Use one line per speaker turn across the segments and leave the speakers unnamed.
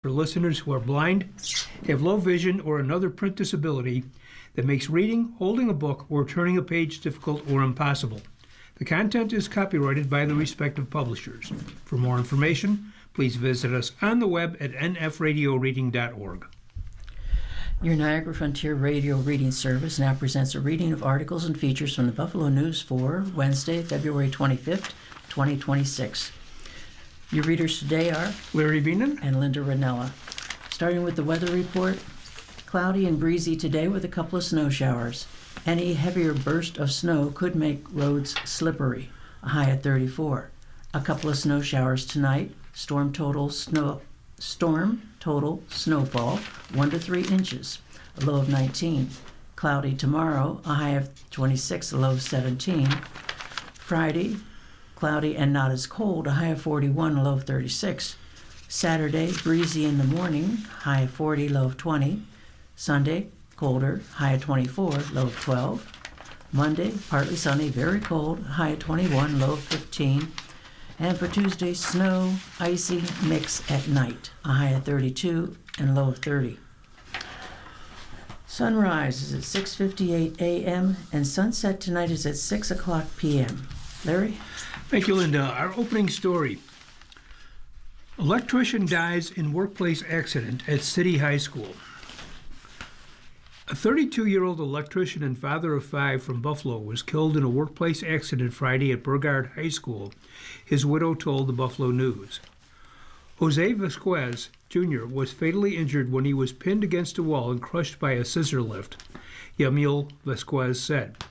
for listeners who are blind, have low vision, or another print disability that makes reading, holding a book, or turning a page difficult or impossible. The content is copyrighted by the respective publishers. For more information, please visit us on the web at nfradioreading.org.
Your Niagara Frontier Radio Reading Service now presents a reading of articles and features from the Buffalo News for Wednesday, February 25th, 2026. Your readers today are
Larry Beenan
and Linda Ranella. Starting with the weather report, cloudy and breezy today with a couple of snow showers. Any heavier burst of snow could make roads slippery, a high at 34. A couple of snow showers tonight, storm total snowfall 1 to 3 inches, a low of 19. Cloudy tomorrow, a high of 26, a low of 17. Friday, cloudy and not as cold, a high of 41, a low of 36. Saturday, breezy in the morning, high of 40, low of 20. Sunday, colder, high of 24, low of 12. Monday, partly sunny, very cold, high of 21, low of 15. And for Tuesday, snow, icy mix at night, a high of 32 and low of 30. Sunrise is at 6:58 a.m. and sunset tonight is at 6 o'clock p.m. Larry?
Thank you, Linda. Our opening story. Electrician dies in workplace accident at City High School. A 32-year-old electrician and father of 5 from Buffalo was killed in a workplace accident Friday at Burgard High School, his widow told the Buffalo News. Jose Vasquez, Jr. was fatally injured when he was pinned against a wall and crushed by a scissor lift, Yamil Vasquez said.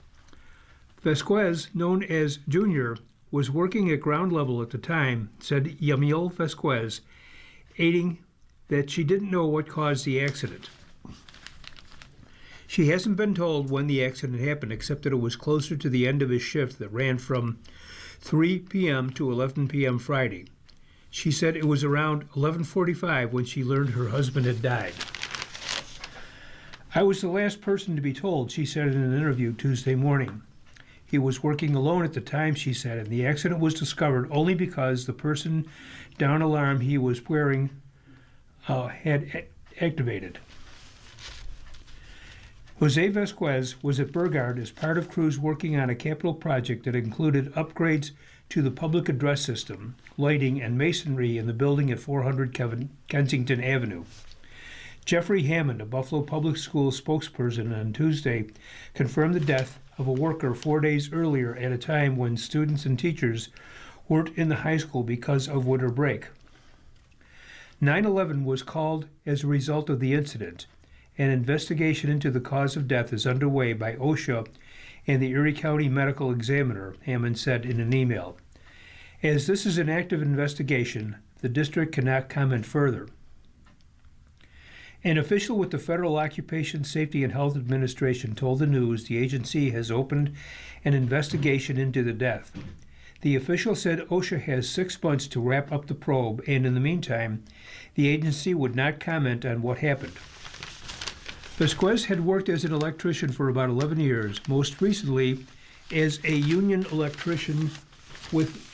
Vasquez, known as Jr., was working at ground level at the time, said Yamil Vasquez, adding that she didn't know what caused the accident. She hasn't been told when the accident happened, except that it was closer to the end of his shift that ran from 3 p.m. to 11 p.m. Friday. She said it was around 11:45 when she learned her husband had died. I was the last person to be told, she said in an interview Tuesday morning. He was working alone at the time, she said, and the accident was discovered only because the person down alarm he was wearing had activated. Jose Vasquez was at Burgard as part of crews working on a capital project that included upgrades to the public address system, lighting, and masonry in the building at 400 Kensington Avenue. Jeffrey Hammond, a Buffalo Public Schools spokesperson on Tuesday, confirmed the death of a worker 4 days earlier at a time when students and teachers weren't in the high school because of winter break. 9/11 was called as a result of the incident. An investigation into the cause of death is underway by OSHA and the Erie County Medical Examiner, Hammond said in an email. As this is an active investigation, the district cannot comment further. An official with the Federal Occupation Safety and Health Administration told the News the agency has opened an investigation into the death. The official said OSHA has 6 months to wrap up the probe, and in the meantime, the agency would not comment on what happened. Vasquez had worked as an electrician for about 11 years, most recently as a union electrician with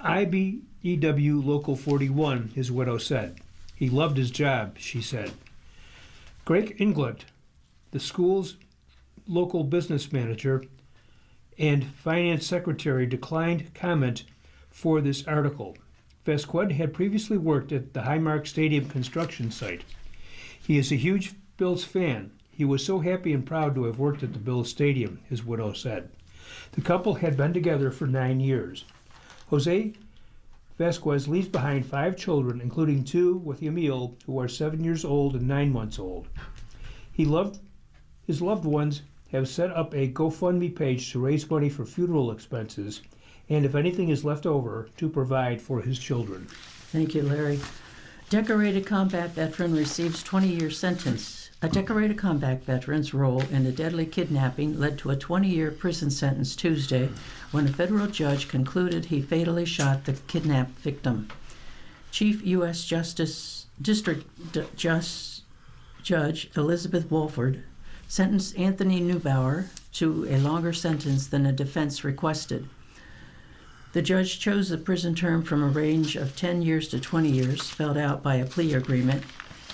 IBEW Local 41, his widow said. He loved his job, she said. Greg Inglett, the school's local business manager and finance secretary, declined comment for this article. Vasquez had previously worked at the Highmark Stadium construction site. He is a huge Bills fan. He was so happy and proud to have worked at the Bills Stadium, his widow said. The couple had been together for 9 years. Jose Vasquez leaves behind 5 children, including 2 with Yamil, who are 7 years old and 9 months old. His loved ones have set up a GoFundMe page to raise money for funeral expenses, and if anything is left over, to provide for his children.
Thank you, Larry. Decorated combat veteran receives 20-year sentence. A decorated combat veteran's role in a deadly kidnapping led to a 20-year prison sentence Tuesday when a federal judge concluded he fatally shot the kidnapped victim. Chief U.S. District Judge Elizabeth Wolford sentenced Anthony Neubauer to a longer sentence than the defense requested. The judge chose the prison term from a range of 10 years to 20 years, spelled out by a plea agreement,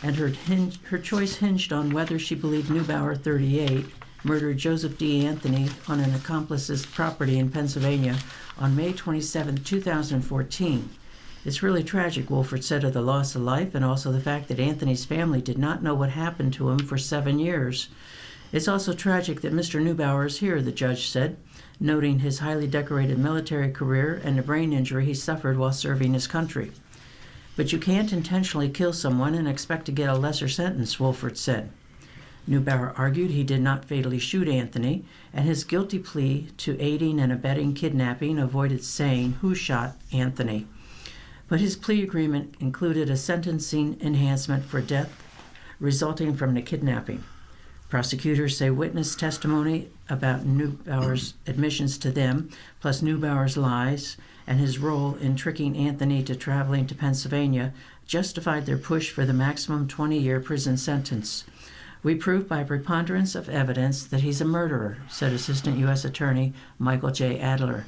and her choice hinged on whether she believed Neubauer, 38, murdered Joseph D. Anthony on an accomplice's property in Pennsylvania on May 27, 2014. It's really tragic, Wolford said, of the loss of life and also the fact that Anthony's family did not know what happened to him for 7 years. It's also tragic that Mr. Neubauer is here, the judge said, noting his highly decorated military career and the brain injury he suffered while serving his country. But you can't intentionally kill someone and expect to get a lesser sentence, Wolford said. Neubauer argued he did not fatally shoot Anthony, and his guilty plea to aiding and abetting kidnapping avoided saying who shot Anthony. But his plea agreement included a sentencing enhancement for death resulting from the kidnapping. Prosecutors say witness testimony about Neubauer's admissions to them, plus Neubauer's lies and his role in tricking Anthony to traveling to Pennsylvania, justified their push for the maximum 20-year prison sentence. We proved by preponderance of evidence that he's a murderer, said Assistant U.S. Attorney Michael J. Adler.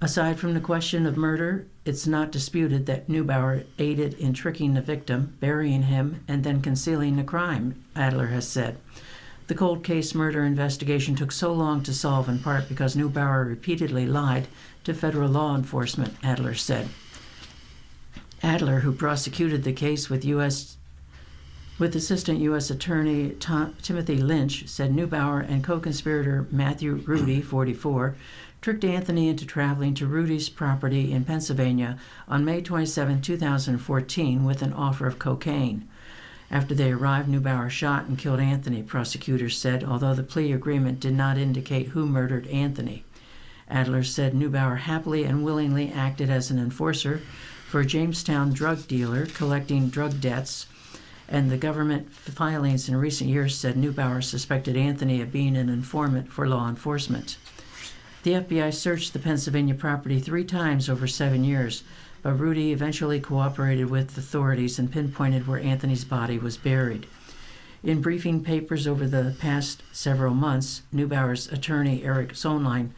Aside from the question of murder, it's not disputed that Neubauer aided in tricking the victim, burying him, and then concealing the crime, Adler has said. The cold case murder investigation took so long to solve in part because Neubauer repeatedly lied to federal law enforcement, Adler said. Adler, who prosecuted the case with Assistant U.S. Attorney Timothy Lynch, said Neubauer and co-conspirator Matthew Rudy, 44, tricked Anthony into traveling to Rudy's property in Pennsylvania on May 27, 2014, with an offer of cocaine. After they arrived, Neubauer shot and killed Anthony, prosecutors said, although the plea agreement did not indicate who murdered Anthony. Adler said Neubauer happily and willingly acted as an enforcer for a Jamestown drug dealer collecting drug debts, and the government filings in recent years said Neubauer suspected Anthony of being an informant for law enforcement. The FBI searched the Pennsylvania property 3 times over 7 years, but Rudy eventually cooperated with authorities and pinpointed where Anthony's body was buried. In briefing papers over the past several months, Neubauer's attorney Eric Sonlein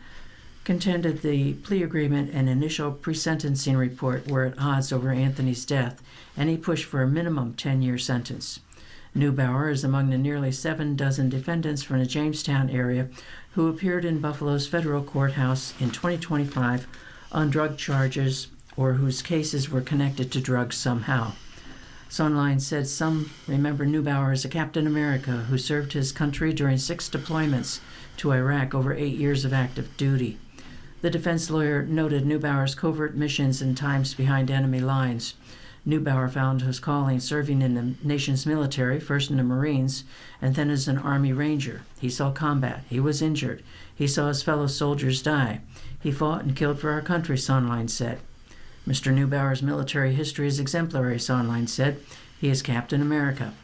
contended the plea agreement and initial pre-sentencing report were at odds over Anthony's death, and he pushed for a minimum 10-year sentence. Neubauer is among the nearly 7 dozen defendants from the Jamestown area who appeared in Buffalo's federal courthouse in 2025 on drug charges or whose cases were connected to drugs somehow. Sonlein said some remember Neubauer as a Captain America who served his country during 6 deployments to Iraq over 8 years of active duty. The defense lawyer noted Neubauer's covert missions and times behind enemy lines. Neubauer found his calling serving in the nation's military, first in the Marines, and then as an Army Ranger. He saw combat. He was injured. He saw his fellow soldiers die. He fought and killed for our country, Sonlein said. Mr. Neubauer's military history is exemplary, Sonlein said. He is Captain America.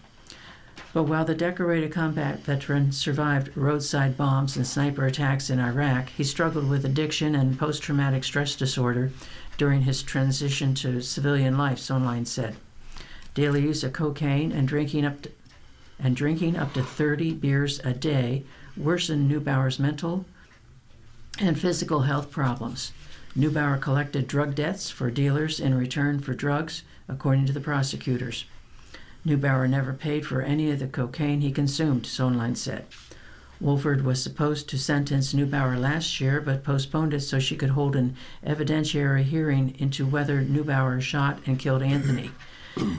But while the decorated combat veteran survived roadside bombs and sniper attacks in Iraq, he struggled with addiction and post-traumatic stress disorder during his transition to civilian life, Sonlein said. Daily use of cocaine and drinking up to 30 beers a day worsened Neubauer's mental and physical health problems. Neubauer collected drug debts for dealers in return for drugs, according to the prosecutors. Neubauer never paid for any of the cocaine he consumed, Sonlein said. Wolford was supposed to sentence Neubauer last year, but postponed it so she could hold an evidentiary hearing into whether Neubauer shot and killed Anthony.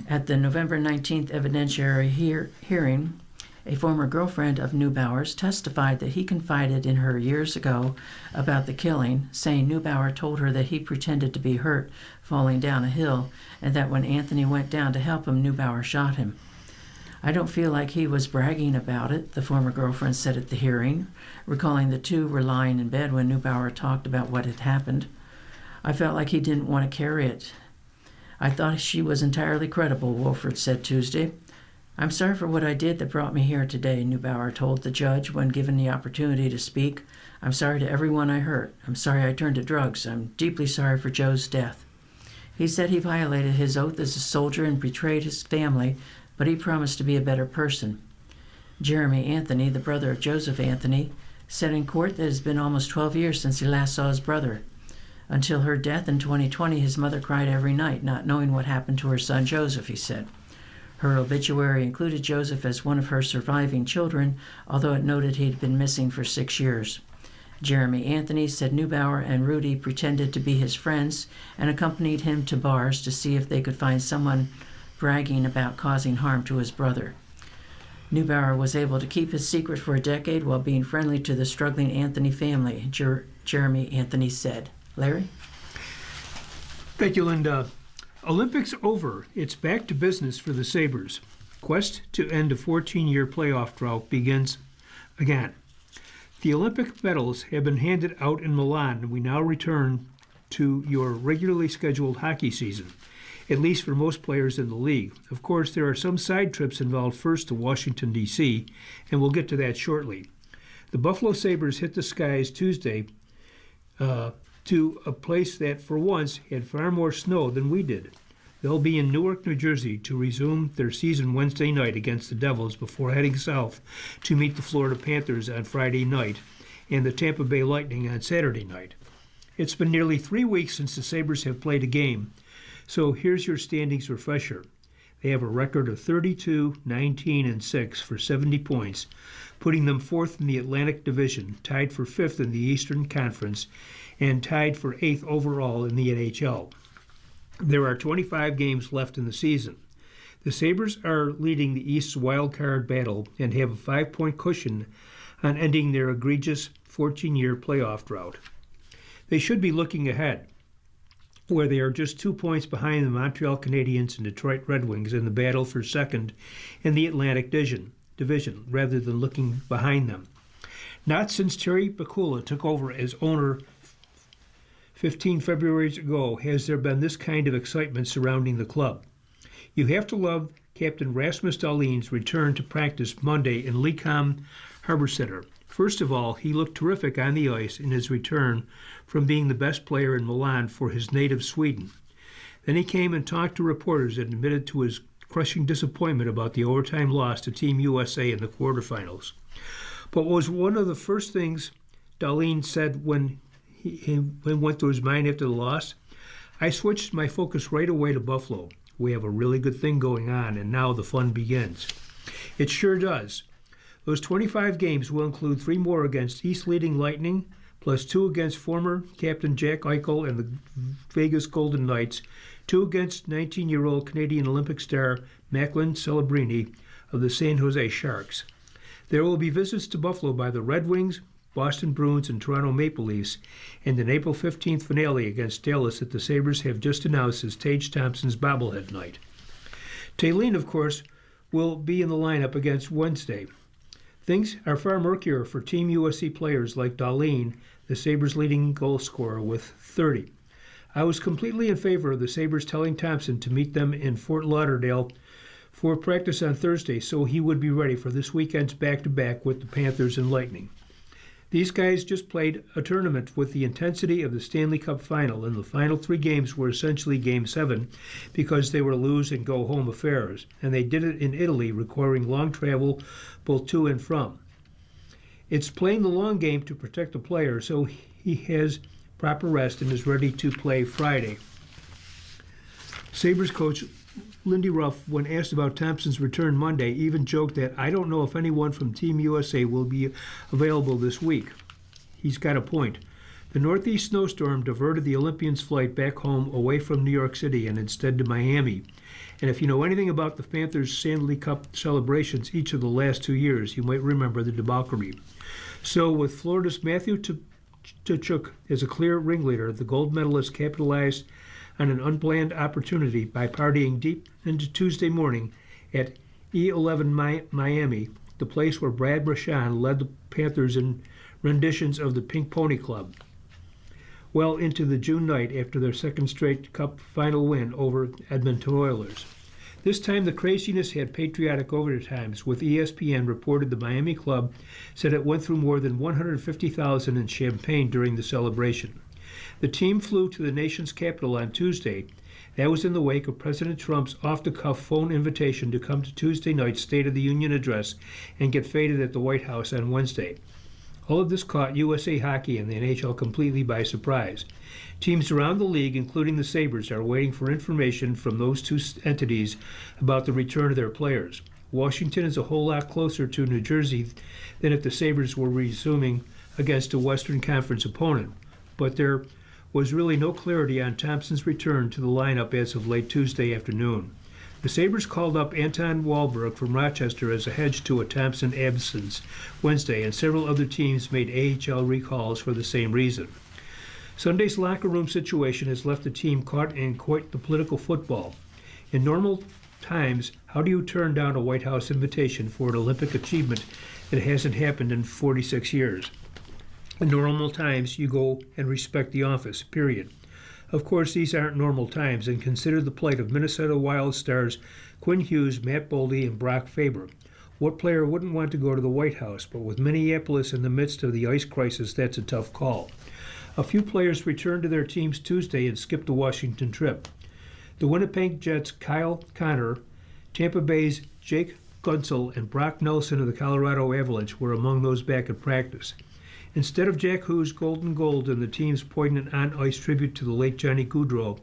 At the November 19th evidentiary hearing, a former girlfriend of Neubauer's testified that he confided in her years ago about the killing, saying Neubauer told her that he pretended to be hurt falling down a hill, and that when Anthony went down to help him, Neubauer shot him. I don't feel like he was bragging about it, the former girlfriend said at the hearing, recalling the two were lying in bed when Neubauer talked about what had happened. I felt like he didn't want to carry it. I thought she was entirely credible, Wolford said Tuesday. I'm sorry for what I did that brought me here today, Neubauer told the judge when given the opportunity to speak. I'm sorry to everyone I hurt. I'm sorry I turned to drugs. I'm deeply sorry for Joe's death. He said he violated his oath as a soldier and betrayed his family, but he promised to be a better person. Jeremy Anthony, the brother of Joseph Anthony, said in court that it has been almost 12 years since he last saw his brother. Until her death in 2020, his mother cried every night, not knowing what happened to her son Joseph, he said. Her obituary included Joseph as one of her surviving children, although it noted he'd been missing for 6 years. Jeremy Anthony said Neubauer and Rudy pretended to be his friends and accompanied him to bars to see if they could find someone bragging about causing harm to his brother. Neubauer was able to keep his secret for a decade while being friendly to the struggling Anthony family, Jeremy Anthony said. Larry?
Thank you, Linda. Olympics over. It's back to business for the Sabres. Quest to end a 14-year playoff drought begins again. The Olympic medals have been handed out in Milan, and we now return to your regularly scheduled hockey season, at least for most players in the league. Of course, there are some side trips involved, first to Washington, D.C., and we'll get to that shortly. The Buffalo Sabres hit the skies Tuesday to a place that, for once, had far more snow than we did. They'll be in Newark, New Jersey to resume their season Wednesday night against the Devils before heading south to meet the Florida Panthers on Friday night and the Tampa Bay Lightning on Saturday night. It's been nearly 3 weeks since the Sabres have played a game, so here's your standings refresher. They have a record of 32, 19, and 6 for 70 points, putting them fourth in the Atlantic Division, tied for fifth in the Eastern Conference, and tied for 8th overall in the NHL. There are 25 games left in the season. The Sabres are leading the East's wild card battle and have a 5-point cushion on ending their egregious 14-year playoff drought. They should be looking ahead, where they are just 2 points behind the Montreal Canadiens and Detroit Red Wings in the battle for second in the Atlantic Division, rather than looking behind them. Not since Terry Bakula took over as owner 15 Februarys ago has there been this kind of excitement surrounding the club. You have to love Captain Rasmus Dahlin's return to practice Monday in Lecom Harbor Center. First of all, he looked terrific on the ice in his return from being the best player in Milan for his native Sweden. Then he came and talked to reporters and admitted to his crushing disappointment about the overtime loss to Team USA in the quarterfinals. But what was one of the first things Dahlin said when he went through his mind after the loss? I switched my focus right away to Buffalo. We have a really good thing going on, and now the fun begins. It sure does. Those 25 games will include 3 more against East leading Lightning, plus 2 against former captain Jack Eichel and the Vegas Golden Knights, 2 against 19-year-old Canadian Olympic star Macklin Celebrini of the San Jose Sharks. There will be visits to Buffalo by the Red Wings, Boston Bruins, and Toronto Maple Leafs, and an April 15th finale against Dallas that the Sabres have just announced as Tage Thompson's bobblehead night. Dahlin, of course, will be in the lineup against Wednesday. Things are far murkier for Team USA players like Dahlin, the Sabres' leading goal scorer, with 30. I was completely in favor of the Sabres telling Thompson to meet them in Fort Lauderdale for practice on Thursday so he would be ready for this weekend's back-to-back with the Panthers and Lightning. These guys just played a tournament with the intensity of the Stanley Cup final, and the final 3 games were essentially Game 7 because they were lose-and-go-home affairs, and they did it in Italy, requiring long travel both to and from. It's playing the long game to protect the player, so he has proper rest and is ready to play Friday. Sabres coach Lindy Ruff, when asked about Thompson's return Monday, even joked that, "I don't know if anyone from Team USA will be available this week." He's got a point. The Northeast snowstorm diverted the Olympians' flight back home away from New York City and instead to Miami. And if you know anything about the Panthers' Stanley Cup celebrations each of the last 2 years, you might remember the debauchery. So with Florida's Matthew Tkachuk as a clear ringleader, the gold medalists capitalized on an unplanned opportunity by partying deep into Tuesday morning at E11 Miami, the place where Brad Marchand led the Panthers in renditions of the Pink Pony Club, well into the June night after their second straight Cup final win over Edmonton Oilers. This time the craziness had patriotic overtimes, with ESPN reported the Miami club said it went through more than $150,000 in champagne during the celebration. The team flew to the nation's capital on Tuesday. That was in the wake of President Trump's off-the-cuff phone invitation to come to Tuesday night's State of the Union address and get faded at the White House on Wednesday. All of this caught USA Hockey and the NHL completely by surprise. Teams around the league, including the Sabres, are waiting for information from those two entities about the return of their players. Washington is a whole lot closer to New Jersey than if the Sabres were resuming against a Western Conference opponent, but there was really no clarity on Thompson's return to the lineup as of late Tuesday afternoon. The Sabres called up Anton Wahlberg from Rochester as a hedge to a Thompson absence Wednesday, and several other teams made AHL recalls for the same reason. Sunday's locker room situation has left the team caught in quite the political football. In normal times, how do you turn down a White House invitation for an Olympic achievement that hasn't happened in 46 years? In normal times, you go and respect the office, period. Of course, these aren't normal times, and consider the plight of Minnesota Wild stars Quinn Hughes, Matt Boldy, and Brock Faber. What player wouldn't want to go to the White House? But with Minneapolis in the midst of the ice crisis, that's a tough call. A few players returned to their teams Tuesday and skipped the Washington trip. The Winnipeg Jets' Kyle Connor, Tampa Bay's Jake Guentzel, and Brock Nelson of the Colorado Avalanche were among those back at practice. Instead of Jack Hughes' golden gold and the team's poignant on-ice tribute to the late Johnny Gaudreau,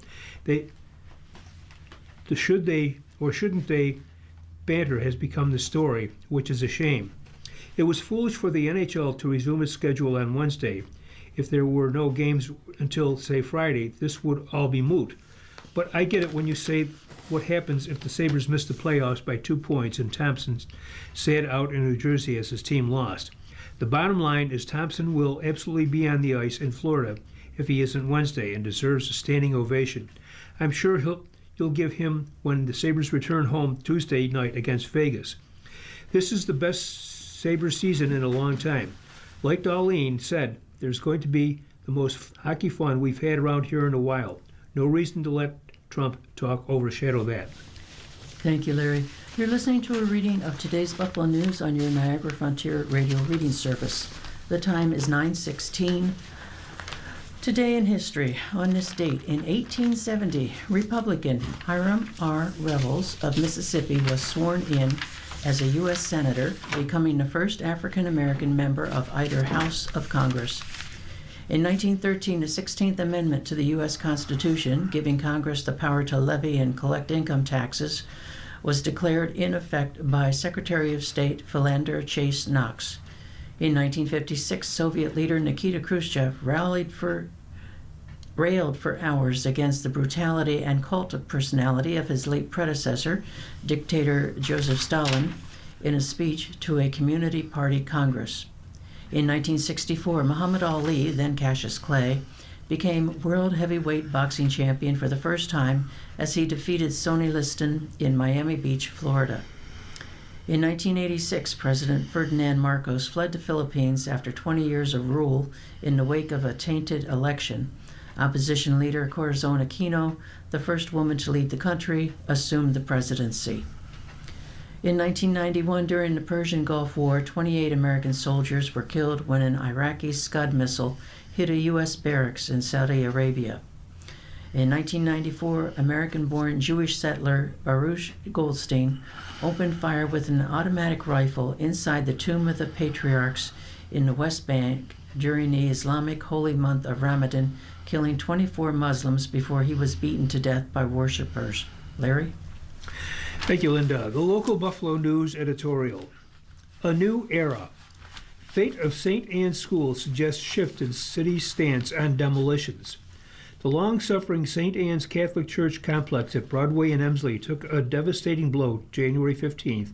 shouldn't they banter has become the story, which is a shame. It was foolish for the NHL to resume its schedule on Wednesday. If there were no games until, say, Friday, this would all be moot. But I get it when you say what happens if the Sabres miss the playoffs by 2 points and Thompson sat out in New Jersey as his team lost. The bottom line is Thompson will absolutely be on the ice in Florida if he isn't Wednesday and deserves a standing ovation. I'm sure you'll give him when the Sabres return home Tuesday night against Vegas. This is the best Sabres season in a long time. Like Darlene said, there's going to be the most hockey fun we've had around here in a while. No reason to let Trump talk overshadow that.
Thank you, Larry. You're listening to a reading of today's Buffalo News on your Niagara Frontier Radio reading service. The time is 9:16. Today in history, on this date, in 1870, Republican Hiram R. Revels of Mississippi was sworn in as a U.S. Senator, becoming the first African-American member of either House of Congress. In 1913, the 16th Amendment to the U.S. Constitution, giving Congress the power to levy and collect income taxes, was declared in effect by Secretary of State Philander Chase Knox. In 1956, Soviet leader Nikita Khrushchev railed for hours against the brutality and cult of personality of his late predecessor, dictator Joseph Stalin, in a speech to a Communist Party Congress. In 1964, Muhammad Ali, then Cassius Clay, became world heavyweight boxing champion for the first time as he defeated Sonny Liston in Miami Beach, Florida. In 1986, President Ferdinand Marcos fled the Philippines after 20 years of rule in the wake of a tainted election. Opposition leader Corazon Aquino, the first woman to lead the country, assumed the presidency. In 1991, during the Persian Gulf War, 28 American soldiers were killed when an Iraqi Scud missile hit a U.S. barracks in Saudi Arabia. In 1994, American-born Jewish settler Baruch Goldstein opened fire with an automatic rifle inside the Tomb of the Patriarchs in the West Bank during the Islamic holy month of Ramadan, killing 24 Muslims before he was beaten to death by worshippers. Larry?
Thank you, Linda. The local Buffalo News editorial. A new era. Fate of St. Anne's School suggests shift in city's stance on demolitions. The long-suffering St. Anne's Catholic Church complex at Broadway and Emsley took a devastating blow January 15th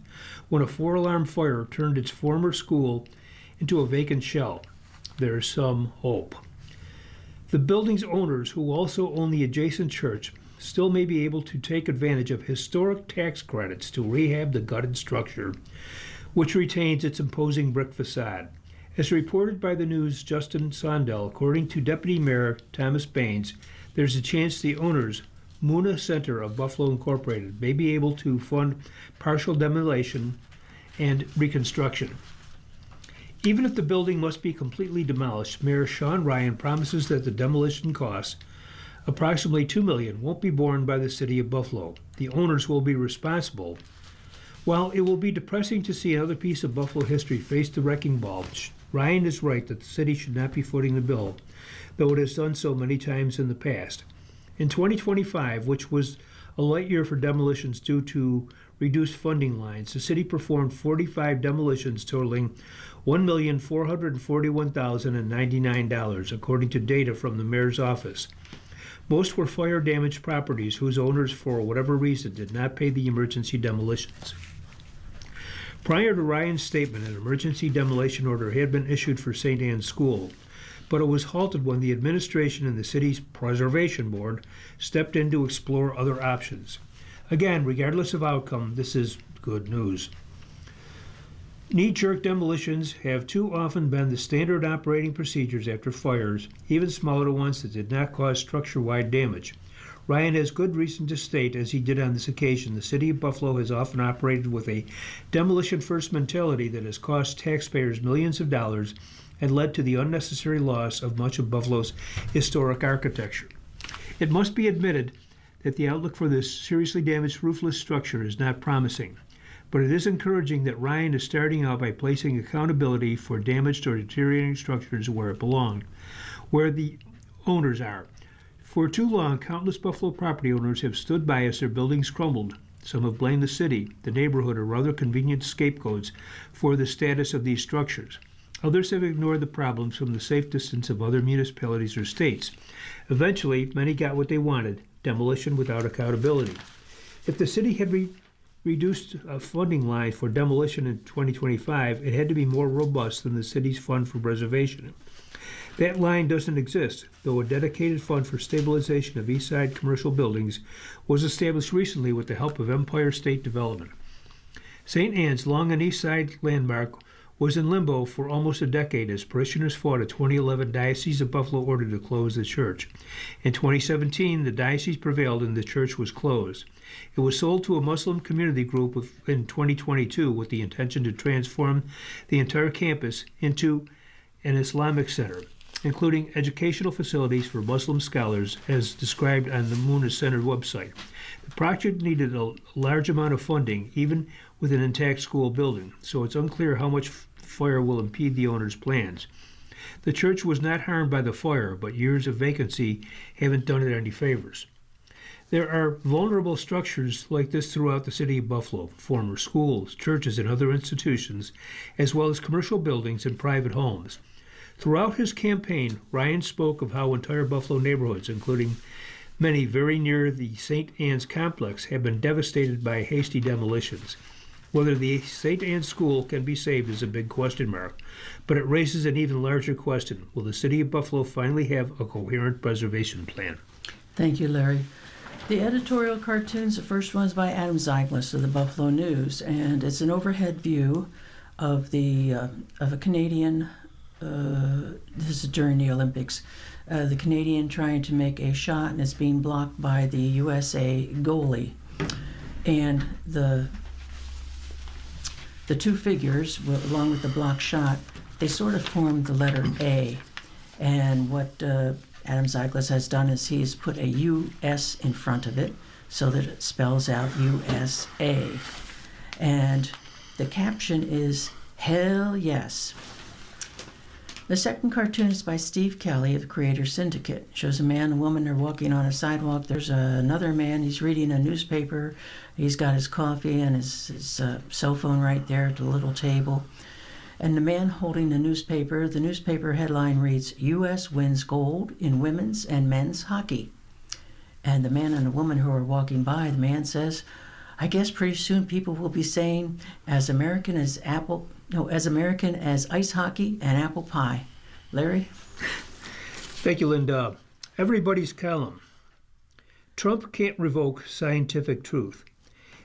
when a 4-alarm fire turned its former school into a vacant shell. There's some hope. The building's owners, who also own the adjacent church, still may be able to take advantage of historic tax credits to rehab the gutted structure, which retains its imposing brick facade. As reported by the News' Justin Sondel, according to Deputy Mayor Thomas Baines, there's a chance the owners, Muna Center of Buffalo Incorporated, may be able to fund partial demolition and reconstruction. Even if the building must be completely demolished, Mayor Sean Ryan promises that the demolition costs, approximately $2 million, won't be borne by the city of Buffalo. The owners will be responsible. While it will be depressing to see another piece of Buffalo history face the wrecking ball, Ryan is right that the city should not be footing the bill, though it has done so many times in the past. In 2025, which was a light year for demolitions due to reduced funding lines, the city performed 45 demolitions totaling $1,441,099, according to data from the mayor's office. Most were fire-damaged properties whose owners, for whatever reason, did not pay the emergency demolitions. Prior to Ryan's statement, an emergency demolition order had been issued for St. Anne's School, but it was halted when the administration and the city's preservation board stepped in to explore other options. Again, regardless of outcome, this is good news. Knee-jerk demolitions have too often been the standard operating procedures after fires, even smaller ones that did not cause structure-wide damage. Ryan has good reason to state, as he did on this occasion, the city of Buffalo has often operated with a demolition-first mentality that has cost taxpayers millions of dollars and led to the unnecessary loss of much of Buffalo's historic architecture. It must be admitted that the outlook for this seriously damaged roofless structure is not promising, but it is encouraging that Ryan is starting out by placing accountability for damaged or deteriorating structures where it belonged, where the owners are. For too long, countless Buffalo property owners have stood by as their buildings crumbled. Some have blamed the city, the neighborhood, or other convenient scapegoats for the status of these structures. Others have ignored the problems from the safe distance of other municipalities or states. Eventually, many got what they wanted: demolition without accountability. If the city had reduced a funding line for demolition in 2025, it had to be more robust than the city's fund for preservation. That line doesn't exist, though a dedicated fund for stabilization of East Side commercial buildings was established recently with the help of Empire State Development. St. Anne's, long an East Side landmark, was in limbo for almost a decade as parishioners fought a 2011 Diocese of Buffalo order to close the church. In 2017, the diocese prevailed and the church was closed. It was sold to a Muslim community group in 2022 with the intention to transform the entire campus into an Islamic center, including educational facilities for Muslim scholars, as described on the Muna Center website. The project needed a large amount of funding, even with an intact school building, so it's unclear how much fire will impede the owner's plans. The church was not harmed by the fire, but years of vacancy haven't done it any favors. There are vulnerable structures like this throughout the city of Buffalo: former schools, churches, and other institutions, as well as commercial buildings and private homes. Throughout his campaign, Ryan spoke of how entire Buffalo neighborhoods, including many very near the St. Anne's complex, have been devastated by hasty demolitions. Whether the St. Anne's School can be saved is a big question mark, but it raises an even larger question: will the city of Buffalo finally have a coherent preservation plan?
Thank you, Larry. The editorial cartoons, the first one is by Adam Zeigler of the Buffalo News, and it's an overhead view of a Canadian. This is during the Olympics. The Canadian trying to make a shot, and it's being blocked by the USA goalie. And the two figures, along with the blocked shot, they sort of form the letter A. And what Adam Zeigler has done is he's put a U.S. in front of it so that it spells out USA. And the caption is, "Hell yes." The second cartoon is by Steve Kelly of the Creator Syndicate. It shows a man and woman are walking on a sidewalk. There's another man. He's reading a newspaper. He's got his coffee and his cell phone right there at the little table. And the man holding the newspaper headline reads, "U.S. wins gold in women's and men's hockey." And the man and the woman who are walking by, the man says, "I guess pretty soon people will be saying, as American as ice hockey and apple pie." Larry?
Thank you, Linda. Everybody's column. Trump can't revoke scientific truth.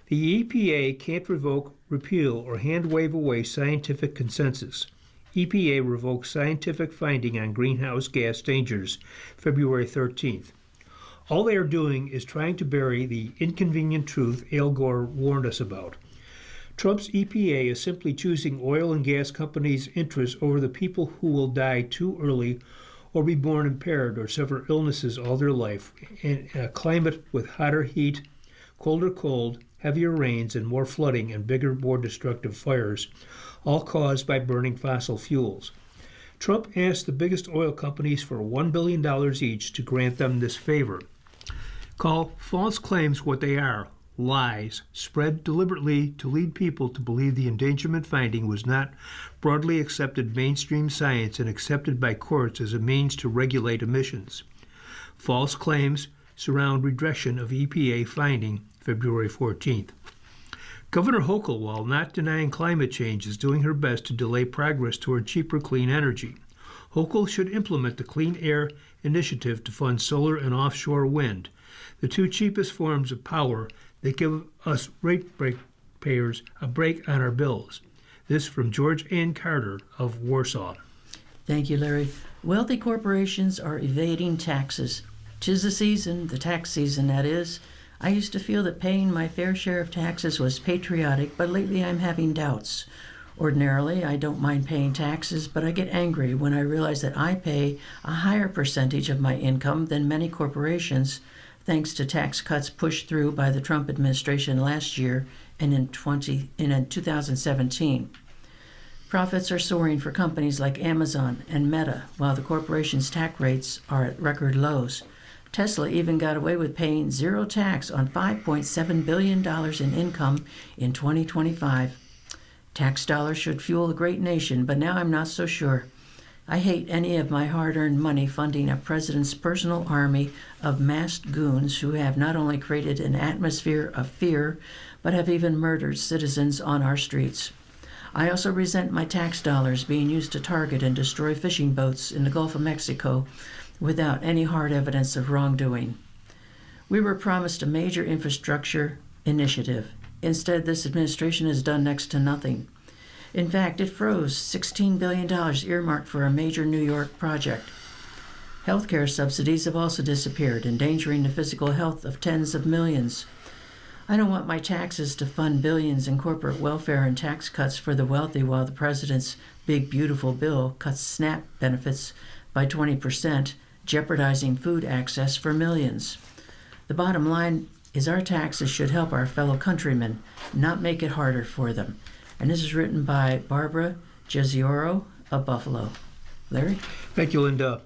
The EPA can't revoke, repeal, or hand-wave away scientific consensus. EPA revoked scientific finding on greenhouse gas dangers February 13th. All they are doing is trying to bury the inconvenient truth Al Gore warned us about. Trump's EPA is simply choosing oil and gas companies' interests over the people who will die too early or be born impaired or suffer illnesses all their life in a climate with hotter heat, colder cold, heavier rains, and more flooding and bigger, more destructive fires, all caused by burning fossil fuels. Trump asked the biggest oil companies for $1 billion each to grant them this favor. Call false claims what they are: lies, spread deliberately to lead people to believe the endangerment finding was not broadly accepted mainstream science and accepted by courts as a means to regulate emissions. False claims surround rejection of EPA finding February 14th. Governor Hochul, while not denying climate change, is doing her best to delay progress toward cheaper clean energy. Hochul should implement the Clean Air Initiative to fund solar and offshore wind, the two cheapest forms of power that give us ratepayers a break on our bills. This from George Ann Carter of Warsaw.
Thank you, Larry. Wealthy corporations are evading taxes. 'Tis the season, the tax season, that is. I used to feel that paying my fair share of taxes was patriotic, but lately I'm having doubts. Ordinarily, I don't mind paying taxes, but I get angry when I realize that I pay a higher percentage of my income than many corporations, thanks to tax cuts pushed through by the Trump administration last year and in 2017. Profits are soaring for companies like Amazon and Meta, while the corporation's tax rates are at record lows. Tesla even got away with paying zero tax on $5.7 billion in income in 2025. Tax dollars should fuel a great nation, but now I'm not so sure. I hate any of my hard-earned money funding a president's personal army of masked goons who have not only created an atmosphere of fear, but have even murdered citizens on our streets. I also resent my tax dollars being used to target and destroy fishing boats in the Gulf of Mexico without any hard evidence of wrongdoing. We were promised a major infrastructure initiative. Instead, this administration has done next to nothing. In fact, it froze $16 billion earmarked for a major New York project. Healthcare subsidies have also disappeared, endangering the physical health of tens of millions. I don't want my taxes to fund billions in corporate welfare and tax cuts for the wealthy while the president's big, beautiful bill cuts SNAP benefits by 20%, jeopardizing food access for millions. The bottom line is our taxes should help our fellow countrymen, not make it harder for them. And this is written by Barbara Jezioro of Buffalo. Larry?
Thank you, Linda.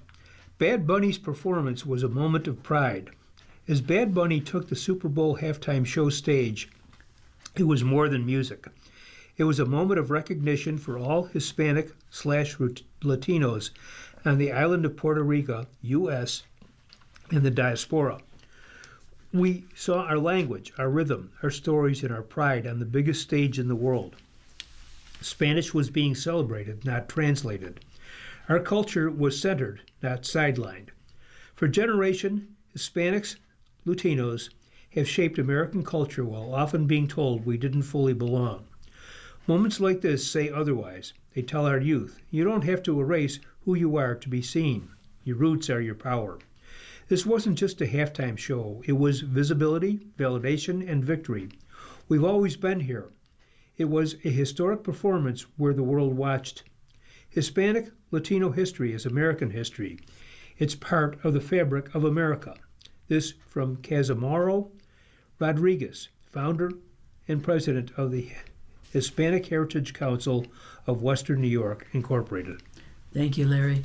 Bad Bunny's performance was a moment of pride. As Bad Bunny took the Super Bowl halftime show stage, it was more than music. It was a moment of recognition for all Hispanic/Latinos on the island of Puerto Rico, U.S., and the diaspora. We saw our language, our rhythm, our stories, and our pride on the biggest stage in the world. Spanish was being celebrated, not translated. Our culture was centered, not sidelined. For generations, Hispanics, Latinos have shaped American culture while often being told we didn't fully belong. Moments like this say otherwise. They tell our youth, you don't have to erase who you are to be seen. Your roots are your power. This wasn't just a halftime show. It was visibility, validation, and victory. We've always been here. It was a historic performance where the world watched. Hispanic Latino history is American history. It's part of the fabric of America. This from Casimiro Rodriguez, founder and president of the Hispanic Heritage Council of Western New York, Incorporated.
Thank you, Larry.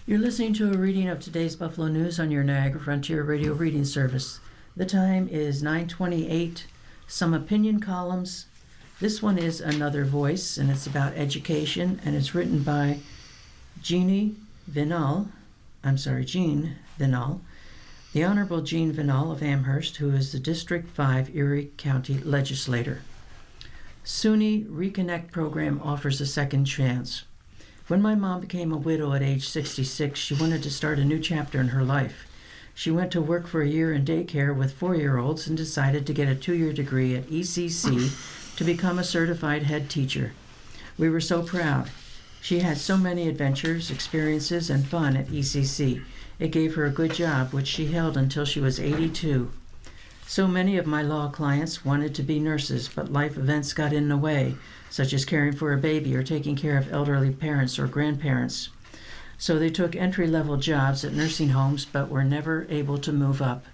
You're listening to a reading of today's Buffalo News on your Niagara Frontier Radio reading service. The time is 9:28. Some opinion columns. This one is Another Voice, and it's about education, and it's written by Jean Vinal, the Honorable Jean Vinal of Amherst, who is the District 5 Erie County legislator. SUNY Reconnect program offers a second chance. When my mom became a widow at age 66, she wanted to start a new chapter in her life. She went to work for a year in daycare with 4-year-olds and decided to get a 2-year degree at ECC to become a certified head teacher. We were so proud. She had so many adventures, experiences, and fun at ECC. It gave her a good job, which she held until she was 82. So many of my law clients wanted to be nurses, but life events got in the way, such as caring for a baby or taking care of elderly parents or grandparents. So they took entry-level jobs at nursing homes, but were never able to move up.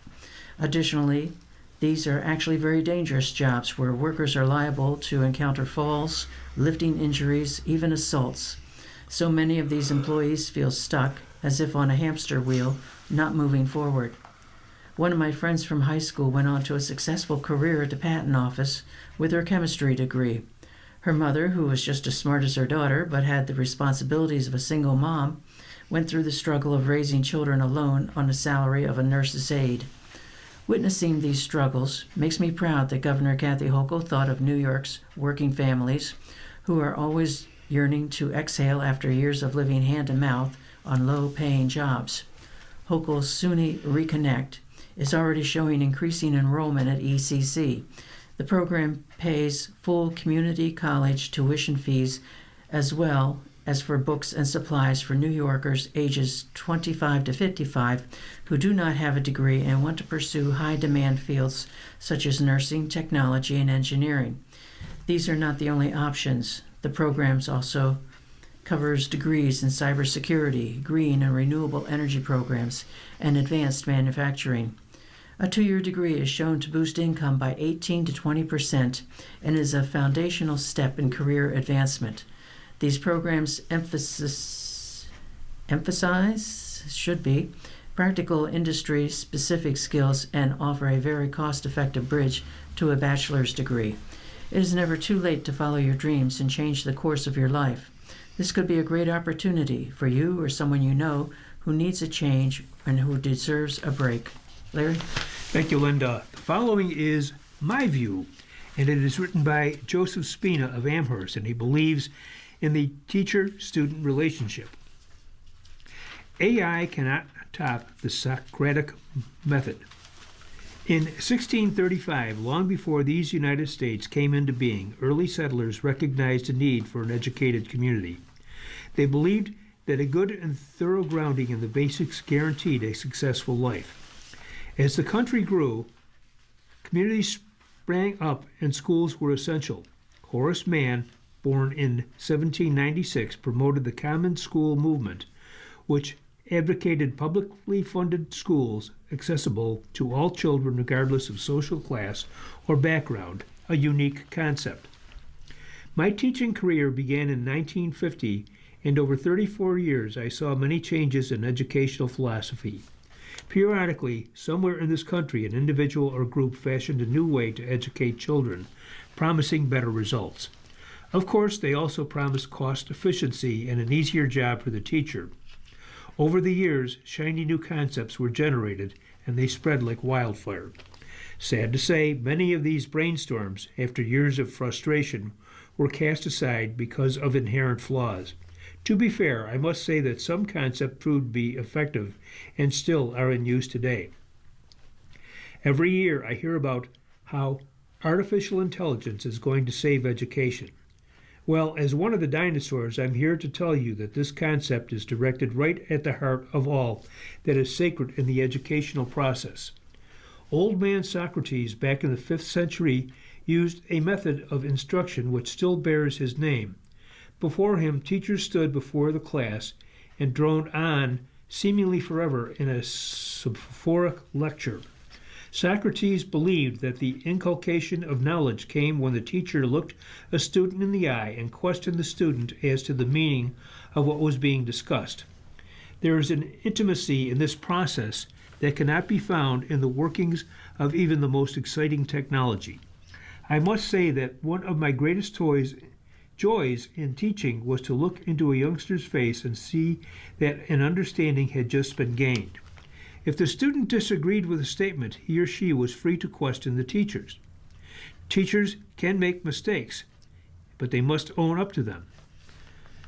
Additionally, these are actually very dangerous jobs where workers are liable to encounter falls, lifting injuries, even assaults. So many of these employees feel stuck, as if on a hamster wheel, not moving forward. One of my friends from high school went on to a successful career at the patent office with her chemistry degree. Her mother, who was just as smart as her daughter but had the responsibilities of a single mom, went through the struggle of raising children alone on the salary of a nurse's aide. Witnessing these struggles makes me proud that Governor Kathy Hochul thought of New York's working families who are always yearning to exhale after years of living hand to mouth on low-paying jobs. Hochul's SUNY Reconnect is already showing increasing enrollment at ECC. The program pays full community college tuition fees as well as for books and supplies for New Yorkers ages 25 to 55 who do not have a degree and want to pursue high-demand fields such as nursing, technology, and engineering. These are not the only options. The program also covers degrees in cybersecurity, green and renewable energy programs, and advanced manufacturing. A 2-year degree is shown to boost income by 18 to 20% and is a foundational step in career advancement. These programs emphasize practical industry-specific skills and offer a very cost-effective bridge to a bachelor's degree. It is never too late to follow your dreams and change the course of your life. This could be a great opportunity for you or someone you know who needs a change and who deserves a break. Larry?
Thank you, Linda. The following is My View, and it is written by Joseph Spina of Amherst, and he believes in the teacher-student relationship. AI cannot top the Socratic method. In 1635, long before these United States came into being, early settlers recognized a need for an educated community. They believed that a good and thorough grounding in the basics guaranteed a successful life. As the country grew, communities sprang up and schools were essential. Horace Mann, born in 1796, promoted the Common School movement, which advocated publicly funded schools accessible to all children regardless of social class or background, a unique concept. My teaching career began in 1950, and over 34 years I saw many changes in educational philosophy. Periodically, somewhere in this country, an individual or group fashioned a new way to educate children, promising better results. Of course, they also promised cost efficiency and an easier job for the teacher. Over the years, shiny new concepts were generated, and they spread like wildfire. Sad to say, many of these brainstorms, after years of frustration, were cast aside because of inherent flaws. To be fair, I must say that some concepts proved to be effective and still are in use today. Every year I hear about how artificial intelligence is going to save education. Well, as one of the dinosaurs, I'm here to tell you that this concept is directed right at the heart of all that is sacred in the educational process. Old man Socrates, back in the 5th century, used a method of instruction which still bears his name. Before him, teachers stood before the class and droned on, seemingly forever, in a soporific lecture. Socrates believed that the inculcation of knowledge came when the teacher looked a student in the eye and questioned the student as to the meaning of what was being discussed. There is an intimacy in this process that cannot be found in the workings of even the most exciting technology. I must say that one of my greatest joys in teaching was to look into a youngster's face and see that an understanding had just been gained. If the student disagreed with a statement, he or she was free to question the teachers. Teachers can make mistakes, but they must own up to them.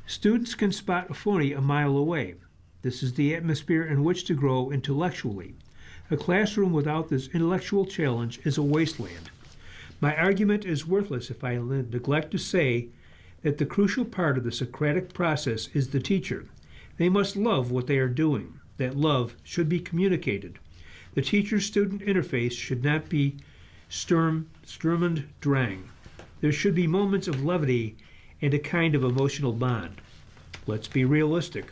Students can spot a phony a mile away. This is the atmosphere in which to grow intellectually. A classroom without this intellectual challenge is a wasteland. My argument is worthless if I neglect to say that the crucial part of the Socratic process is the teacher. They must love what they are doing. That love should be communicated. The teacher-student interface should not be Sturm und Drang. There should be moments of levity and a kind of emotional bond. Let's be realistic.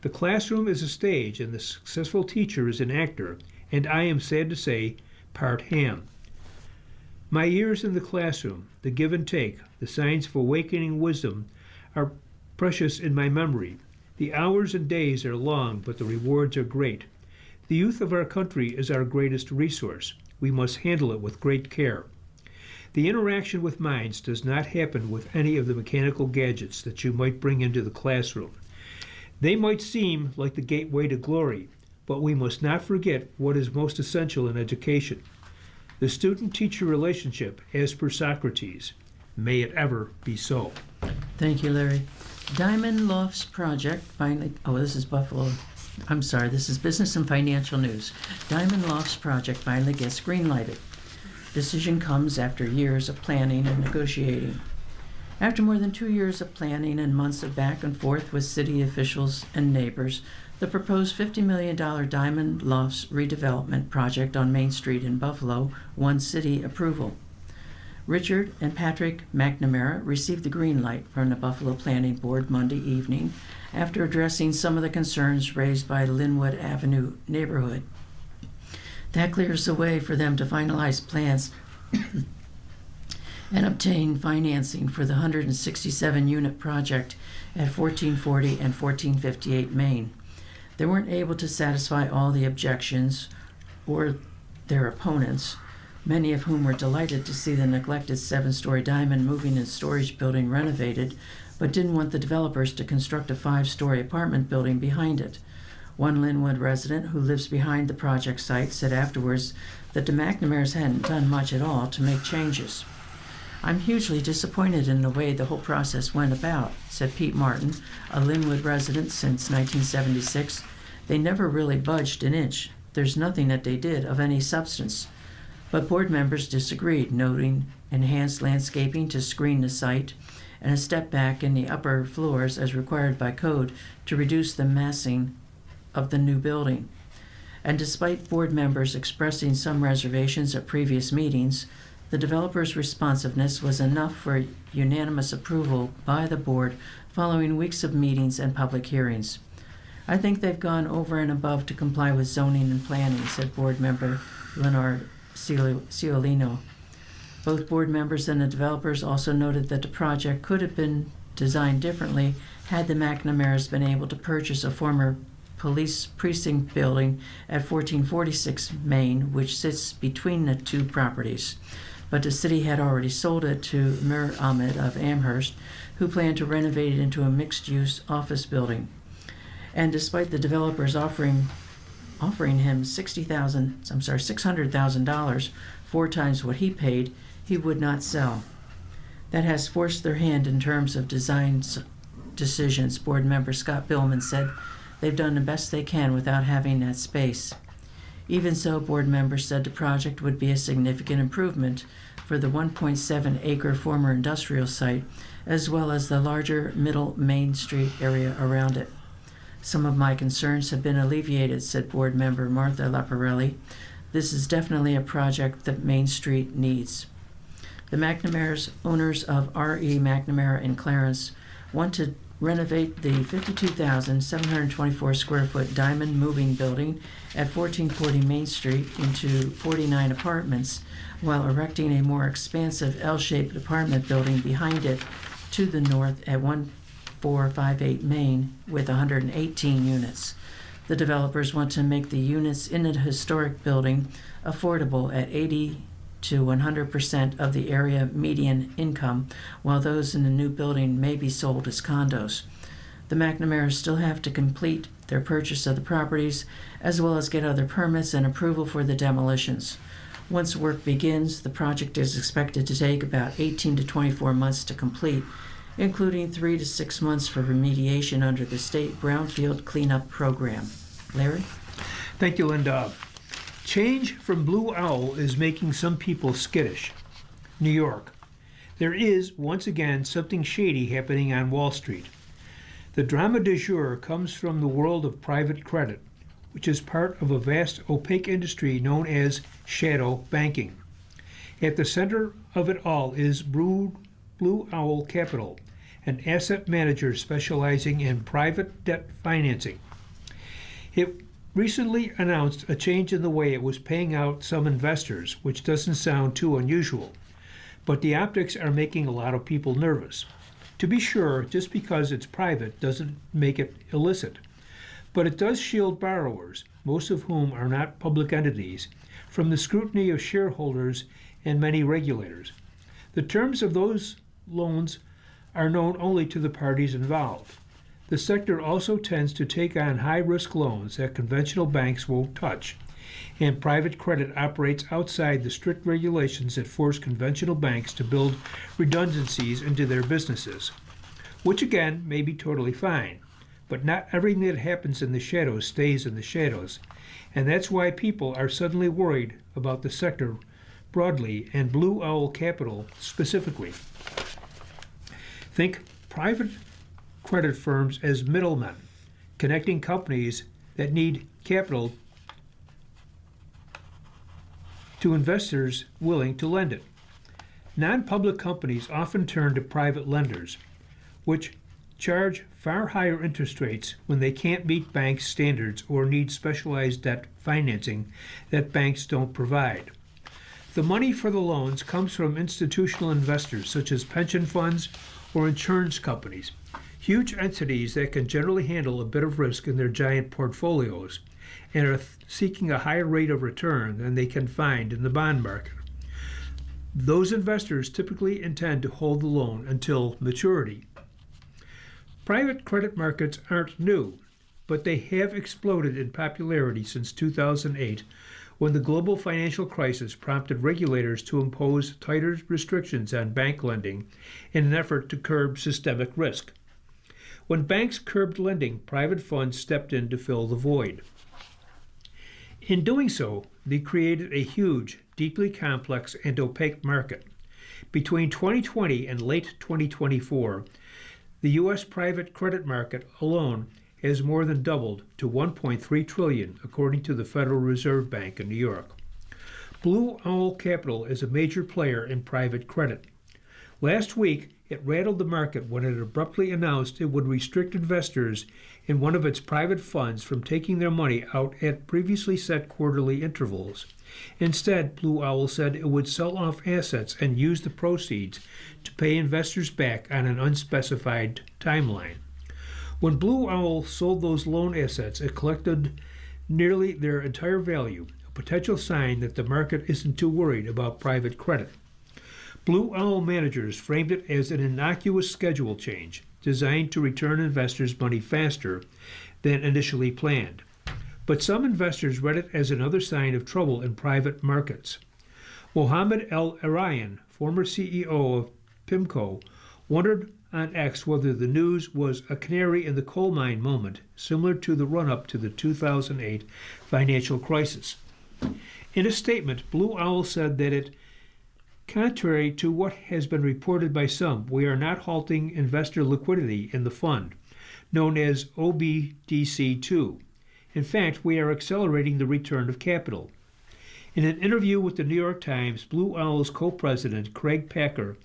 The classroom is a stage, and the successful teacher is an actor, and I am sad to say, part ham. My years in the classroom, the give and take, the signs of awakening wisdom are precious in my memory. The hours and days are long, but the rewards are great. The youth of our country is our greatest resource. We must handle it with great care. The interaction with minds does not happen with any of the mechanical gadgets that you might bring into the classroom. They might seem like the gateway to glory, but we must not forget what is most essential in education: the student-teacher relationship, as per Socrates. May it ever be so.
Thank you, Larry. Diamond Lofts project finally, this is Buffalo. I'm sorry, this is Business and Financial News. Diamond Lofts project finally gets green-lighted. Decision comes after years of planning and negotiating. After more than 2 years of planning and months of back and forth with city officials and neighbors, the proposed $50 million Diamond Lofts redevelopment project on Main Street in Buffalo won city approval. Richard and Patrick McNamara received the green light from the Buffalo Planning Board Monday evening after addressing some of the concerns raised by the Linwood Avenue neighborhood. That clears the way for them to finalize plans and obtain financing for the 167-unit project at 1440 and 1458 Main. They weren't able to satisfy all the objections or their opponents, many of whom were delighted to see the neglected 7-story Diamond moving and storage building renovated, but didn't want the developers to construct a 5-story apartment building behind it. One Linwood resident who lives behind the project site said afterwards that the McNamara's hadn't done much at all to make changes. "I'm hugely disappointed in the way the whole process went about," said Pete Martin, a Linwood resident since 1976. "They never really budged an inch. There's nothing that they did of any substance." But board members disagreed, noting enhanced landscaping to screen the site and a step back in the upper floors as required by code to reduce the massing of the new building. And despite board members expressing some reservations at previous meetings, the developer's responsiveness was enough for unanimous approval by the board following weeks of meetings and public hearings. "I think they've gone over and above to comply with zoning and planning," said board member Leonard Ciolino. Both board members and the developers also noted that the project could have been designed differently had the McNamara's been able to purchase a former police precinct building at 1446 Main, which sits between the two properties. But the city had already sold it to Mir Ahmed of Amherst, who planned to renovate it into a mixed-use office building. And despite the developers offering him $600,000, 4 times what he paid, he would not sell. That has forced their hand in terms of design decisions, board member Scott Billman said. They've done the best they can without having that space. Even so, board members said the project would be a significant improvement for the 1.7-acre former industrial site, as well as the larger Middle Main Street area around it. "Some of my concerns have been alleviated," said board member Martha Laparelli. "This is definitely a project that Main Street needs." The McNamara's, owners of R.E. McNamara in Clarence, want to renovate the 52,724 square foot Diamond Moving Building at 1440 Main Street into 49 apartments, while erecting a more expansive L-shaped apartment building behind it to the north at 1458 Main with 118 units. The developers want to make the units in the historic building affordable at 80 to 100% of the area median income, while those in the new building may be sold as condos. The McNamara's still have to complete their purchase of the properties, as well as get other permits and approval for the demolitions. Once work begins, the project is expected to take about 18 to 24 months to complete, including 3 to 6 months for remediation under the state brownfield cleanup program. Larry?
Thank you, Linda. Change from Blue Owl is making some people skittish. New York. There is, once again, something shady happening on Wall Street. The drama du jour comes from the world of private credit, which is part of a vast opaque industry known as shadow banking. At the center of it all is Blue Owl Capital, an asset manager specializing in private debt financing. It recently announced a change in the way it was paying out some investors, which doesn't sound too unusual, but the optics are making a lot of people nervous. To be sure, just because it's private doesn't make it illicit, but it does shield borrowers, most of whom are not public entities, from the scrutiny of shareholders and many regulators. The terms of those loans are known only to the parties involved. The sector also tends to take on high-risk loans that conventional banks won't touch, and private credit operates outside the strict regulations that force conventional banks to build redundancies into their businesses, which again may be totally fine. But not everything that happens in the shadows stays in the shadows, and that's why people are suddenly worried about the sector broadly and Blue Owl Capital specifically. Think private credit firms as middlemen, connecting companies that need capital to investors willing to lend it. Non-public companies often turn to private lenders, which charge far higher interest rates when they can't meet banks' standards or need specialized debt financing that banks don't provide. The money for the loans comes from institutional investors such as pension funds or insurance companies, huge entities that can generally handle a bit of risk in their giant portfolios and are seeking a higher rate of return than they can find in the bond market. Those investors typically intend to hold the loan until maturity. Private credit markets aren't new, but they have exploded in popularity since 2008, when the global financial crisis prompted regulators to impose tighter restrictions on bank lending in an effort to curb systemic risk. When banks curbed lending, private funds stepped in to fill the void. In doing so, they created a huge, deeply complex and opaque market. Between 2020 and late 2024, the U.S. private credit market alone has more than doubled to $1.3 trillion, according to the Federal Reserve Bank in New York. Blue Owl Capital is a major player in private credit. Last week, it rattled the market when it abruptly announced it would restrict investors in one of its private funds from taking their money out at previously set quarterly intervals. Instead, Blue Owl said it would sell off assets and use the proceeds to pay investors back on an unspecified timeline. When Blue Owl sold those loan assets, it collected nearly their entire value, a potential sign that the market isn't too worried about private credit. Blue Owl managers framed it as an innocuous schedule change designed to return investors' money faster than initially planned. But some investors read it as another sign of trouble in private markets. Mohammed El-Erian, former CEO of PIMCO, wondered on X whether the news was a canary in the coal mine moment, similar to the run-up to the 2008 financial crisis. In a statement, Blue Owl said that contrary to what has been reported by some, we are not halting investor liquidity in the fund, known as OBDC2. In fact, we are accelerating the return of capital. In an interview with the New York Times, Blue Owl's co-president, Craig Packer,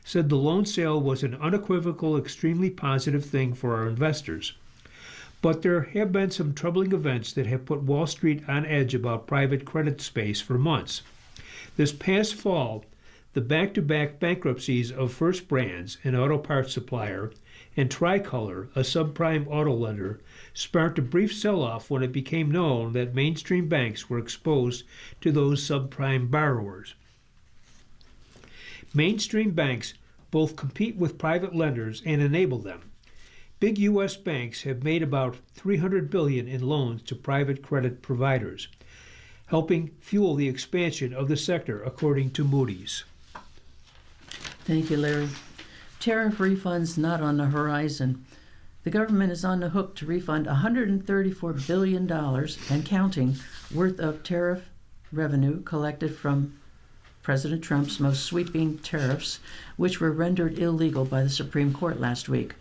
said the loan sale was an unequivocal, extremely positive thing for our investors. But there have been some troubling events that have put Wall Street on edge about private credit space for months. This past fall, the back-to-back bankruptcies of First Brands, an auto parts supplier, and Tricolor, a subprime auto lender, sparked a brief sell-off when it became known that mainstream banks were exposed to those subprime borrowers. Mainstream banks both compete with private lenders and enable them. Big U.S. banks have made about $300 billion in loans to private credit providers, helping fuel the expansion of the sector, according to Moody's.
Thank you, Larry. Tariff refunds not on the horizon. The government is on the hook to refund $134 billion and counting worth of tariff revenue collected from President Trump's most sweeping tariffs, which were rendered illegal by the Supreme Court last week.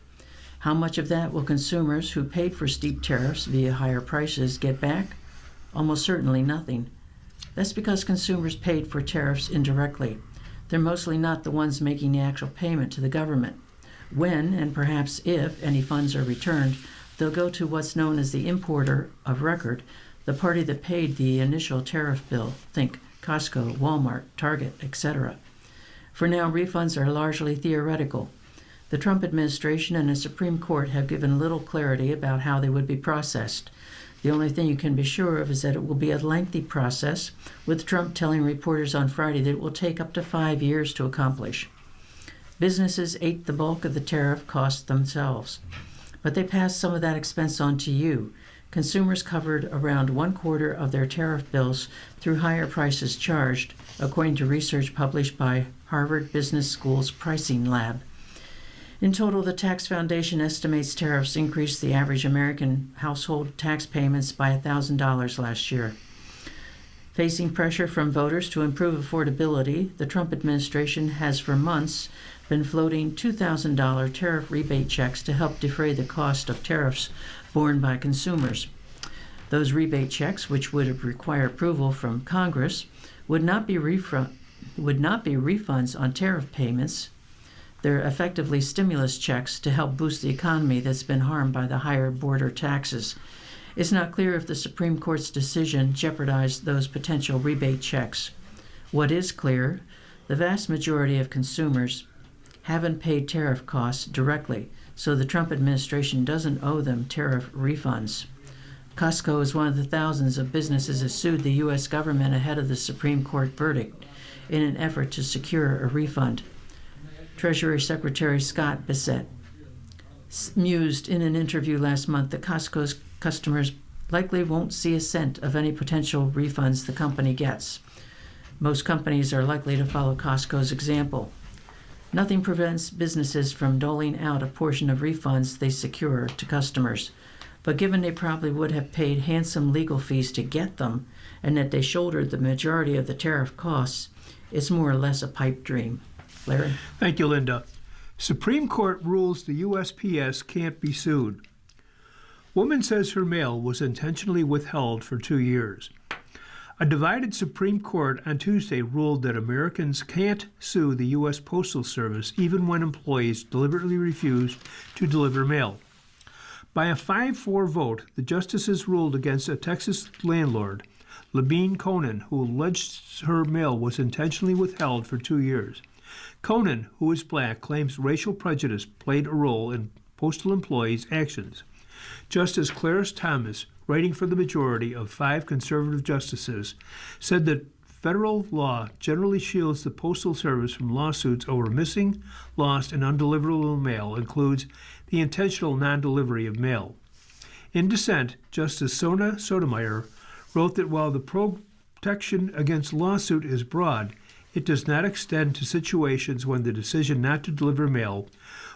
How much of that will consumers who paid for steep tariffs via higher prices get back? Almost certainly nothing. That's because consumers paid for tariffs indirectly. They're mostly not the ones making the actual payment to the government. When, and perhaps if, any funds are returned, they'll go to what's known as the importer of record, the party that paid the initial tariff bill. Think Costco, Walmart, Target, etc. For now, refunds are largely theoretical. The Trump administration and the Supreme Court have given little clarity about how they would be processed. The only thing you can be sure of is that it will be a lengthy process, with Trump telling reporters on Friday that it will take up to 5 years to accomplish. Businesses ate the bulk of the tariff costs themselves, but they passed some of that expense on to you. Consumers covered around 1/4 of their tariff bills through higher prices charged, according to research published by Harvard Business School's Pricing Lab. In total, the Tax Foundation estimates tariffs increased the average American household tax payments by $1,000 last year. Facing pressure from voters to improve affordability, the Trump administration has for months been floating $2,000 tariff rebate checks to help defray the cost of tariffs borne by consumers. Those rebate checks, which would require approval from Congress, would not be refunds on tariff payments. They're effectively stimulus checks to help boost the economy that's been harmed by the higher border taxes. It's not clear if the Supreme Court's decision jeopardized those potential rebate checks. What is clear, the vast majority of consumers haven't paid tariff costs directly, so the Trump administration doesn't owe them tariff refunds. Costco is one of the thousands of businesses that sued the U.S. government ahead of the Supreme Court verdict in an effort to secure a refund. Treasury Secretary Scott Bessent mused in an interview last month that Costco's customers likely won't see a cent of any potential refunds the company gets. Most companies are likely to follow Costco's example. Nothing prevents businesses from doling out a portion of refunds they secure to customers. But given they probably would have paid handsome legal fees to get them, and that they shouldered the majority of the tariff costs, it's more or less a pipe dream. Larry?
Thank you, Linda. Supreme Court rules the USPS can't be sued. Woman says her mail was intentionally withheld for 2 years. A divided Supreme Court on Tuesday ruled that Americans can't sue the U.S. Postal Service even when employees deliberately refuse to deliver mail. By a 5-4 vote, the justices ruled against a Texas landlord, Labine Conan, who alleged her mail was intentionally withheld for 2 years. Conan, who is black, claims racial prejudice played a role in postal employees' actions. Justice Clarence Thomas, writing for the majority of 5 conservative justices, said that federal law generally shields the Postal Service from lawsuits over missing, lost, and undeliverable mail, includes the intentional non-delivery of mail. In dissent, Justice Sona Sotomayor wrote that while the protection against lawsuit is broad, it does not extend to situations when the decision not to deliver mail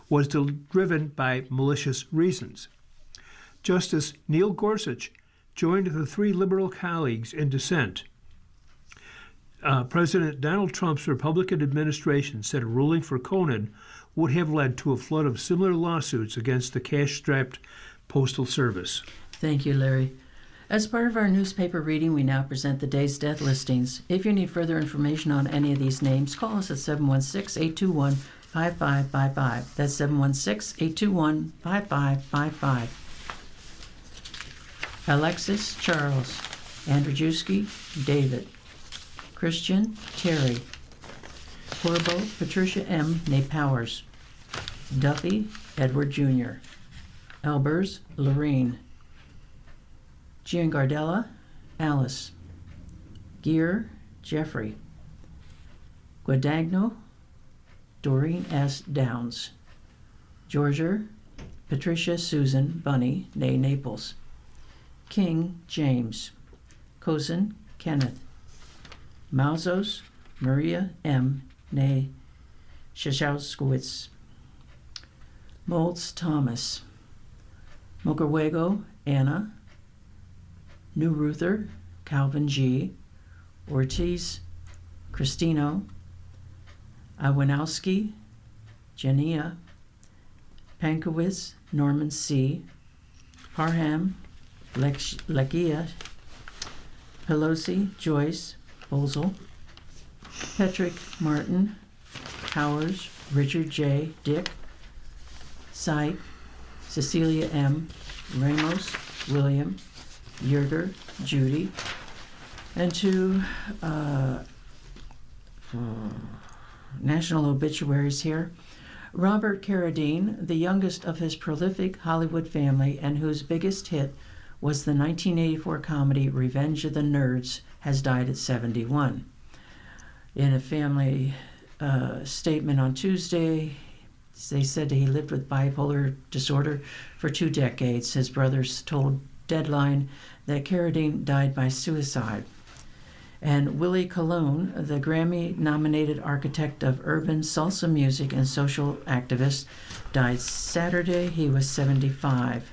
was driven by malicious reasons. Justice Neil Gorsuch joined the 3 liberal colleagues in dissent. President Donald Trump's Republican administration said a ruling for Conan would have led to a flood of similar lawsuits against the cash-strapped Postal Service.
Thank you, Larry. As part of our newspaper reading, we now present the day's death listings. If you need further information on any of these names, call us at 716-821-5555. That's 716-821-5555. Alexis Charles, Andrzejewski David, Christian Terry, Corbo Patricia M. Nate Powers, Duffy Edward Jr., Elbers Lorraine, Giangardella Alice, Gear Jeffrey, Guadagno Doreen S. Downs, Georgia Patricia Susan Bunny née Naples, King James, Cozen Kenneth, Mauzos Maria M. née Shashowskowitz, Moltz Thomas, Mokerwego Anna, New Ruther Calvin G., Ortiz Cristino, Iwanowski Jania, Pankowitz Norman C., Parham Legia, Pelosi Joyce Bozel, Patrick Martin, Powers Richard J. Dick, Syke Cecilia M., Ramos William, Yerger Judy, and to national obituaries here. Robert Carradine, the youngest of his prolific Hollywood family and whose biggest hit was the 1984 comedy Revenge of the Nerds, has died at 71. In a family statement on Tuesday, they said he lived with bipolar disorder for 2 decades. His brothers told Deadline that Carradine died by suicide. And Willie Colon, the Grammy-nominated architect of urban salsa music and social activist, died Saturday. He was 75.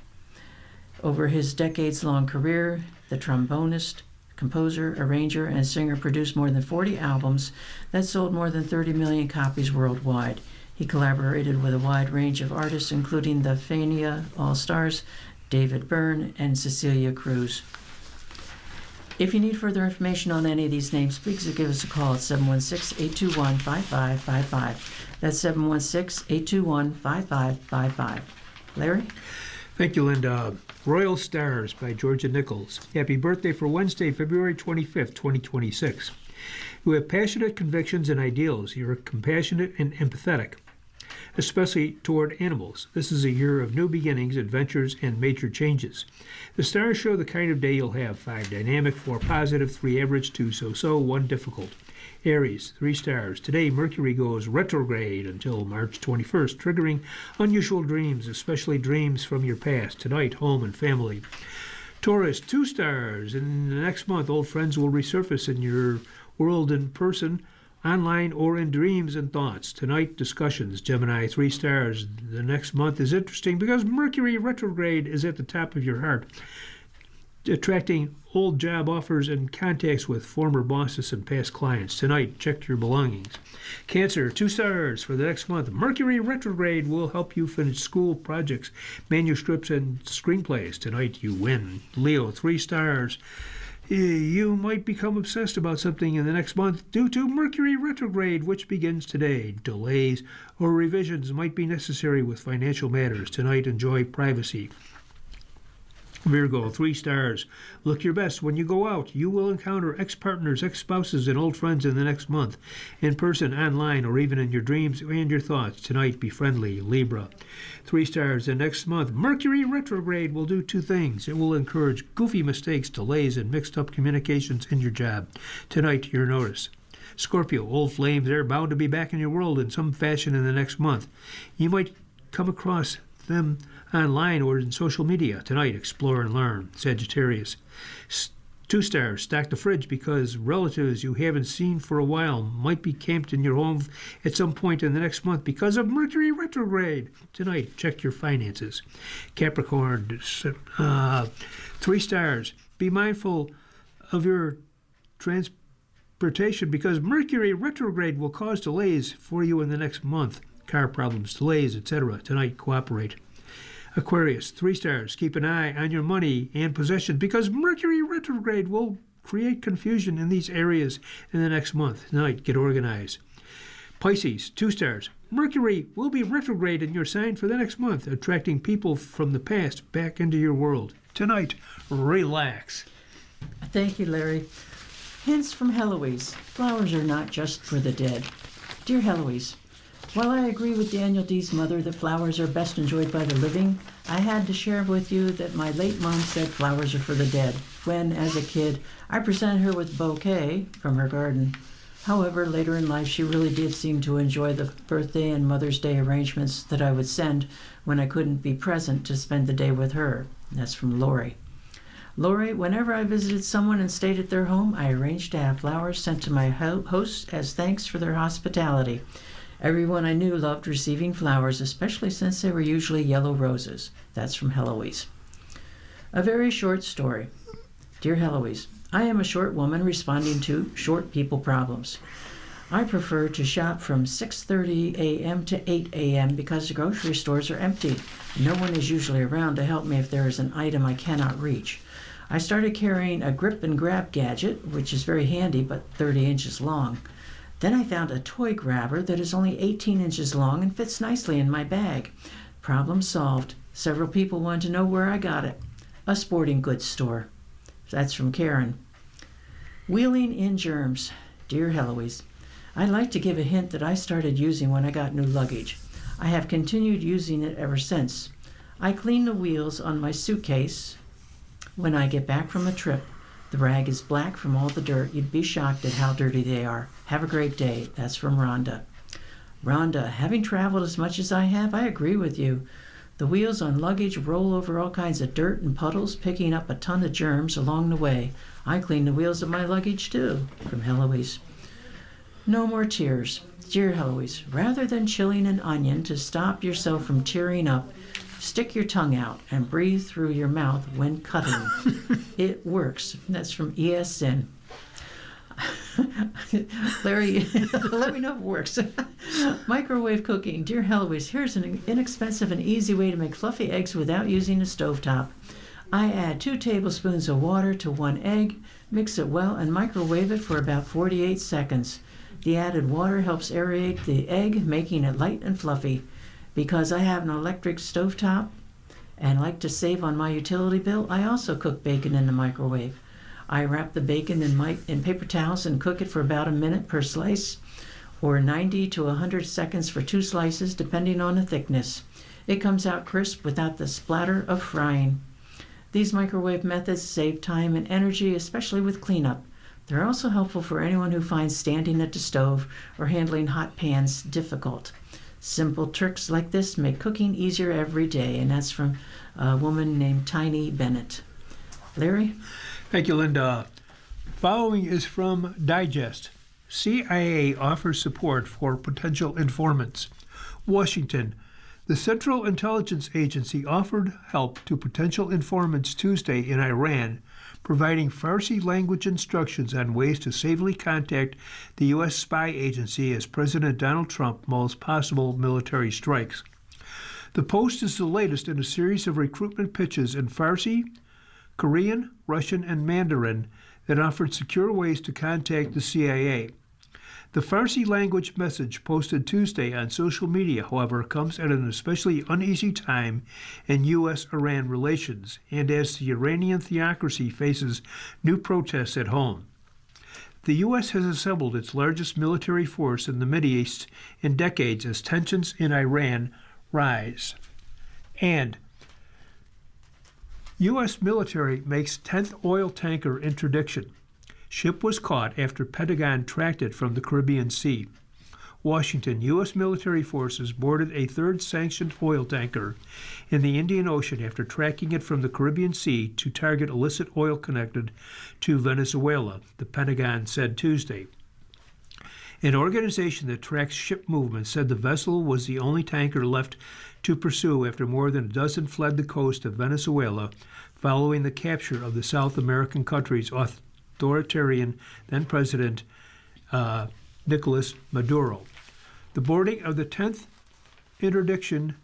Over his decades-long career, the trombonist, composer, arranger, and singer produced more than 40 albums that sold more than 30 million copies worldwide. He collaborated with a wide range of artists, including the Fania All-Stars, David Byrne, and Cecilia Cruz. If you need further information on any of these names, please give us a call at 716-821-5555. That's 716-821-5555. Larry?
Thank you, Linda. Royal Stars by Georgia Nichols. Happy birthday for Wednesday, February 25th, 2026. You have passionate convictions and ideals. You are compassionate and empathetic, especially toward animals. This is a year of new beginnings, adventures, and major changes. The stars show the kind of day you'll have. 5 dynamic, 4 positive, 3 average, 2 so-so, 1 difficult. Aries, 3 stars. Today, Mercury goes retrograde until March 21st, triggering unusual dreams, especially dreams from your past. Tonight, home and family. Taurus, 2 stars. In the next month, old friends will resurface in your world in person, online, or in dreams and thoughts. Tonight, discussions. Gemini, 3 stars. The next month is interesting because Mercury retrograde is at the top of your heart, attracting old job offers and contacts with former bosses and past clients. Tonight, check your belongings. Cancer, 2 stars. For the next month, Mercury retrograde will help you finish school projects, manuscripts, and screenplays. Tonight, you win. Leo, 3 stars. You might become obsessed about something in the next month due to Mercury retrograde, which begins today. Delays or revisions might be necessary with financial matters. Tonight, enjoy privacy. Virgo, 3 stars. Look your best when you go out. You will encounter ex-partners, ex-spouses, and old friends in the next month, in person, online, or even in your dreams and your thoughts. Tonight, be friendly. Libra, 3 stars. The next month, Mercury retrograde will do 2 things. It will encourage goofy mistakes, delays, and mixed-up communications in your job. Tonight, your notice. Scorpio, old flames are bound to be back in your world in some fashion in the next month. You might come across them online or in social media. Tonight, explore and learn. Sagittarius, 2 stars. Stock the fridge because relatives you haven't seen for a while might be camped in your home at some point in the next month because of Mercury retrograde. Tonight, check your finances. Capricorn, 3 stars. Be mindful of your transportation because Mercury retrograde will cause delays for you in the next month. Car problems, delays, etc. Tonight, cooperate. Aquarius, 3 stars. Keep an eye on your money and possessions because Mercury retrograde will create confusion in these areas in the next month. Tonight, get organized. Pisces, 2 stars. Mercury will be retrograde in your sign for the next month, attracting people from the past back into your world. Tonight, relax.
Thank you, Larry. Hints from Heloise. Flowers are not just for the dead. Dear Heloise, while I agree with Daniel D's mother that flowers are best enjoyed by the living, I had to share with you that my late mom said flowers are for the dead when, as a kid, I presented her with a bouquet from her garden. However, later in life, she really did seem to enjoy the birthday and Mother's Day arrangements that I would send when I couldn't be present to spend the day with her. That's from Lori. Lori, whenever I visited someone and stayed at their home, I arranged to have flowers sent to my hosts as thanks for their hospitality. Everyone I knew loved receiving flowers, especially since they were usually yellow roses. That's from Heloise. A very short story. Dear Heloise, I am a short woman responding to short people problems. I prefer to shop from 6:30 a.m. to 8 a.m. because the grocery stores are empty. No one is usually around to help me if there is an item I cannot reach. I started carrying a grip and grab gadget, which is very handy but 30 inches long. Then I found a toy grabber that is only 18 inches long and fits nicely in my bag. Problem solved. Several people wanted to know where I got it. A sporting goods store. That's from Karen. Wheeling in germs. Dear Heloise, I'd like to give a hint that I started using when I got new luggage. I have continued using it ever since. I clean the wheels on my suitcase when I get back from a trip. The rag is black from all the dirt. You'd be shocked at how dirty they are. Have a great day. That's from Rhonda. Rhonda, having traveled as much as I have, I agree with you. The wheels on luggage roll over all kinds of dirt and puddles, picking up a ton of germs along the way. I clean the wheels of my luggage too. From Heloise. No more tears. Dear Heloise, rather than chilling an onion to stop yourself from tearing up, stick your tongue out and breathe through your mouth when cutting. It works. That's from ESN. Larry, let me know if it works. Microwave cooking. Dear Heloise, here's an inexpensive and easy way to make fluffy eggs without using a stovetop. I add 2 tablespoons of water to 1 egg, mix it well, and microwave it for about 48 seconds. The added water helps aerate the egg, making it light and fluffy. Because I have an electric stovetop and like to save on my utility bill, I also cook bacon in the microwave. I wrap the bacon in paper towels and cook it for about a minute per slice, or 90 to 100 seconds for 2 slices, depending on the thickness. It comes out crisp without the splatter of frying. These microwave methods save time and energy, especially with cleanup. They're also helpful for anyone who finds standing at the stove or handling hot pans difficult. Simple tricks like this make cooking easier every day, and that's from a woman named Tiny Bennett. Larry?
Thank you, Linda. Following is from Digest. CIA offers support for potential informants. Washington. The Central Intelligence Agency offered help to potential informants Tuesday in Iran, providing Farsi language instructions on ways to safely contact the U.S. spy agency as President Donald Trump mulls possible military strikes. The post is the latest in a series of recruitment pitches in Farsi, Korean, Russian, and Mandarin that offered secure ways to contact the CIA. The Farsi language message posted Tuesday on social media, however, comes at an especially uneasy time in U.S.-Iran relations and as the Iranian theocracy faces new protests at home. The U.S. has assembled its largest military force in the Mideast in decades as tensions in Iran rise. And U.S. military makes 10th oil tanker interdiction. Ship was caught after Pentagon tracked it from the Caribbean Sea. Washington, U.S. military forces boarded a 3rd sanctioned oil tanker in the Indian Ocean after tracking it from the Caribbean Sea to target illicit oil connected to Venezuela, the Pentagon said Tuesday. An organization that tracks ship movements said the vessel was the only tanker left to pursue after more than a dozen fled the coast of Venezuela following the capture of the South American country's authoritarian then-President Nicolas Maduro. The boarding of the 10th interdiction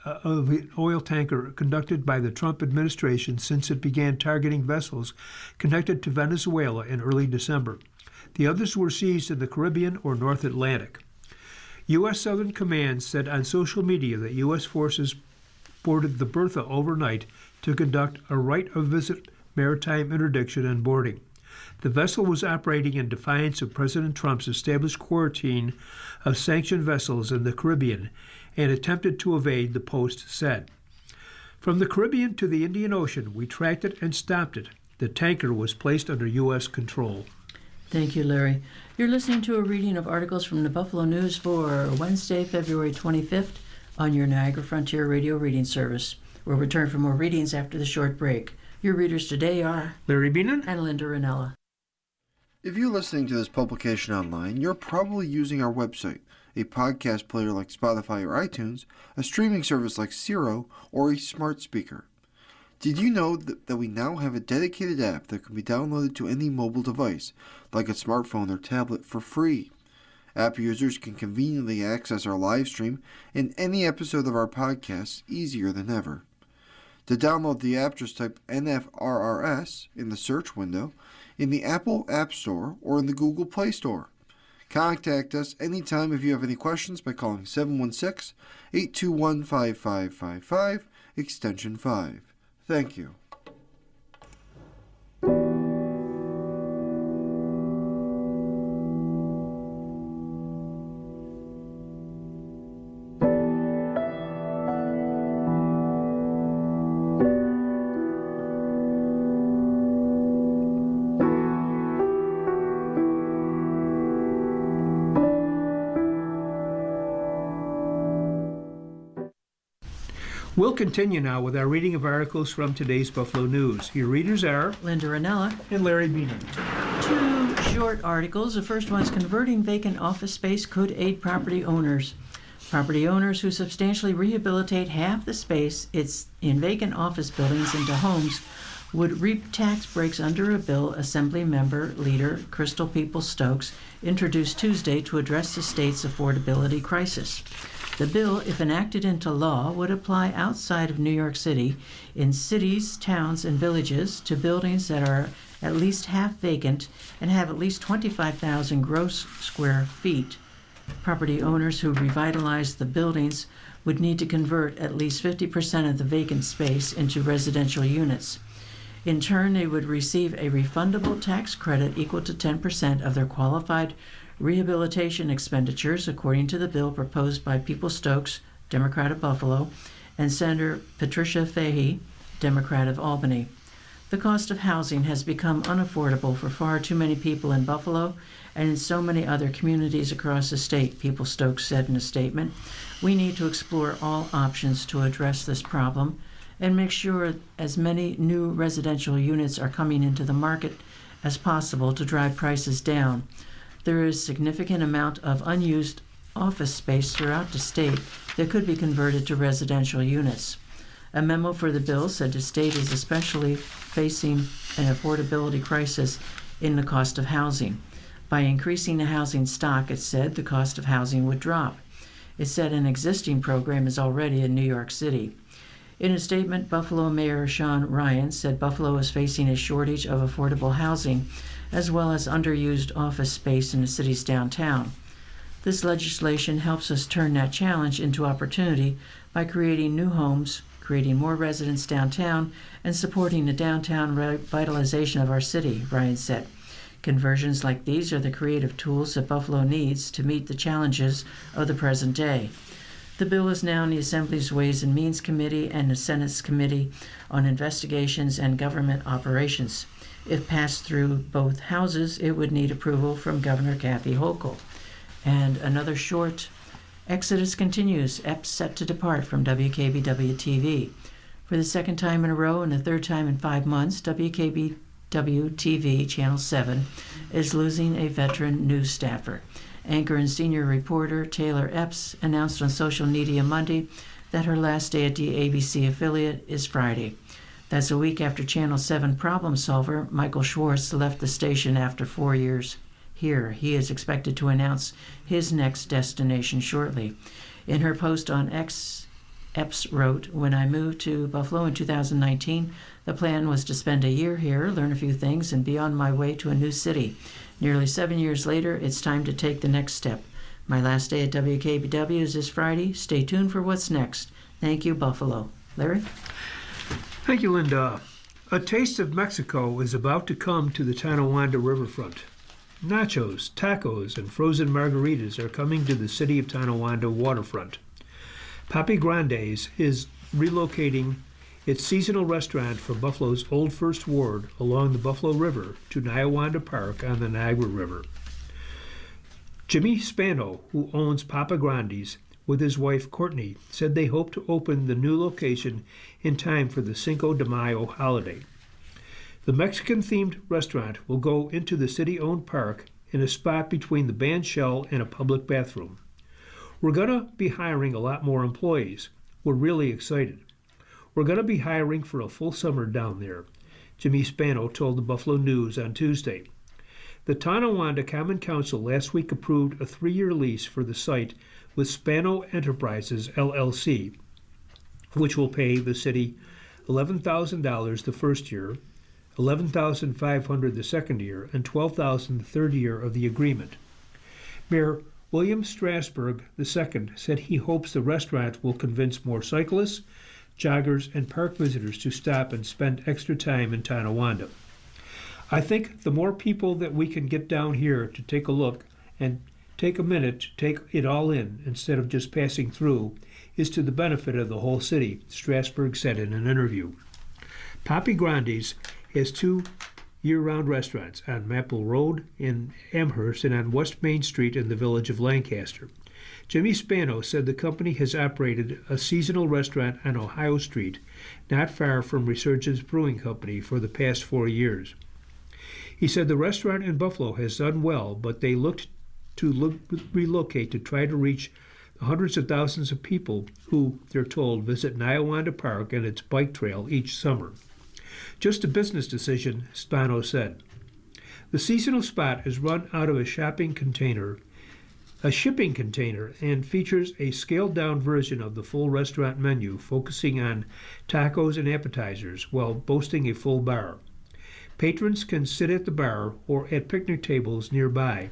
of an oil tanker conducted by the Trump administration since it began targeting vessels connected to Venezuela in early December. The others were seized in the Caribbean or North Atlantic. U.S. Southern Command said on social media that U.S. forces boarded the Bertha overnight to conduct a right-of-visit maritime interdiction and boarding. The vessel was operating in defiance of President Trump's established quarantine of sanctioned vessels in the Caribbean and attempted to evade, the Post said. From the Caribbean to the Indian Ocean, we tracked it and stopped it. The tanker was placed under U.S. control.
Thank you, Larry. You're listening to a reading of articles from the Buffalo News for Wednesday, February 25th on your Niagara Frontier Radio Reading Service. We'll return for more readings after the short break. Your readers today are
Larry Beenan
and Linda Ranella.
If you're listening to this publication online, you're probably using our website, a podcast player like Spotify or iTunes, a streaming service like Siro, or a smart speaker. Did you know that we now have a dedicated app that can be downloaded to any mobile device, like a smartphone or tablet, for free? App users can conveniently access our live stream and any episode of our podcast easier than ever. To download the app, just type NFRRS in the search window in the Apple App Store or in the Google Play Store. Contact us anytime if you have any questions by calling 716-821-5555, extension 5. Thank you.
We'll continue now with our reading of articles from today's Buffalo News. Your readers are
Linda Ranella.
and Larry Beanon.
Two short articles. The first one's converting vacant office space could aid property owners. Property owners who substantially rehabilitate half the space it's in vacant office buildings into homes would reap tax breaks under a bill Assembly Member Leader Crystal Peoples-Stokes introduced Tuesday to address the state's affordability crisis. The bill, if enacted into law, would apply outside of New York City in cities, towns, and villages to buildings that are at least half vacant and have at least 25,000 gross square feet. Property owners who revitalize the buildings would need to convert at least 50% of the vacant space into residential units. In turn, they would receive a refundable tax credit equal to 10% of their qualified rehabilitation expenditures, according to the bill proposed by Peoples-Stokes, Democrat of Buffalo, and Senator Patricia Fahey, Democrat of Albany. The cost of housing has become unaffordable for far too many people in Buffalo and in so many other communities across the state, Peoples-Stokes said in a statement. We need to explore all options to address this problem and make sure as many new residential units are coming into the market as possible to drive prices down. There is a significant amount of unused office space throughout the state that could be converted to residential units. A memo for the bill said the state is especially facing an affordability crisis in the cost of housing. By increasing the housing stock, it said the cost of housing would drop. It said an existing program is already in New York City. In a statement, Buffalo Mayor Sean Ryan said Buffalo is facing a shortage of affordable housing as well as underused office space in the city's downtown. This legislation helps us turn that challenge into opportunity by creating new homes, creating more residents downtown, and supporting the downtown revitalization of our city, Ryan said. Conversions like these are the creative tools that Buffalo needs to meet the challenges of the present day. The bill is now in the Assembly's Ways and Means Committee and the Senate's Committee on Investigations and Government Operations. If passed through both houses, it would need approval from Governor Kathy Hochul. And another short exodus continues. Epps set to depart from WKBW-TV. For the second time in a row and the third time in 5 months, WKBW-TV Channel 7 is losing a veteran news staffer. Anchor and senior reporter Taylor Epps announced on social media Monday that her last day at the ABC affiliate is Friday. That's a week after Channel 7 problem solver Michael Schwartz left the station after 4 years here. He is expected to announce his next destination shortly. In her post on X, Epps wrote, "When I moved to Buffalo in 2019, the plan was to spend a year here, learn a few things, and be on my way to a new city. Nearly 7 years later, it's time to take the next step. My last day at WKBW is this Friday. Stay tuned for what's next. Thank you, Buffalo." Larry?
Thank you, Linda. A taste of Mexico is about to come to the Tonawanda riverfront. Nachos, tacos, and frozen margaritas are coming to the city of Tonawanda waterfront. Papi Grande's is relocating its seasonal restaurant from Buffalo's Old First Ward along the Buffalo River to Niawanda Park on the Niagara River. Jimmy Spano, who owns Papa Grande's, with his wife Courtney, said they hope to open the new location in time for the Cinco de Mayo holiday. The Mexican-themed restaurant will go into the city-owned park in a spot between the band shell and a public bathroom. We're going to be hiring a lot more employees. We're really excited. We're going to be hiring for a full summer down there, Jimmy Spano told the Buffalo News on Tuesday. The Tonawanda Common Council last week approved a 3-year lease for the site with Spano Enterprises, LLC, which will pay the city $11,000 the first year, $11,500 the second year, and $12,000 the third year of the agreement. Mayor William Strasburg II said he hopes the restaurant will convince more cyclists, joggers, and park visitors to stop and spend extra time in Tonawanda. I think the more people that we can get down here to take a look and take a minute to take it all in instead of just passing through is to the benefit of the whole city, Strasburg said in an interview. Papi Grande's has 2 year-round restaurants on Maple Road in Amherst and on West Main Street in the village of Lancaster. Jimmy Spano said the company has operated a seasonal restaurant on Ohio Street, not far from Resurgence Brewing Company, for the past 4 years. He said the restaurant in Buffalo has done well, but they looked to relocate to try to reach the hundreds of thousands of people who, they're told, visit Niawanda Park and its bike trail each summer. Just a business decision, Spano said. The seasonal spot is run out of a shipping container, and features a scaled-down version of the full restaurant menu, focusing on tacos and appetizers while boasting a full bar. Patrons can sit at the bar or at picnic tables nearby,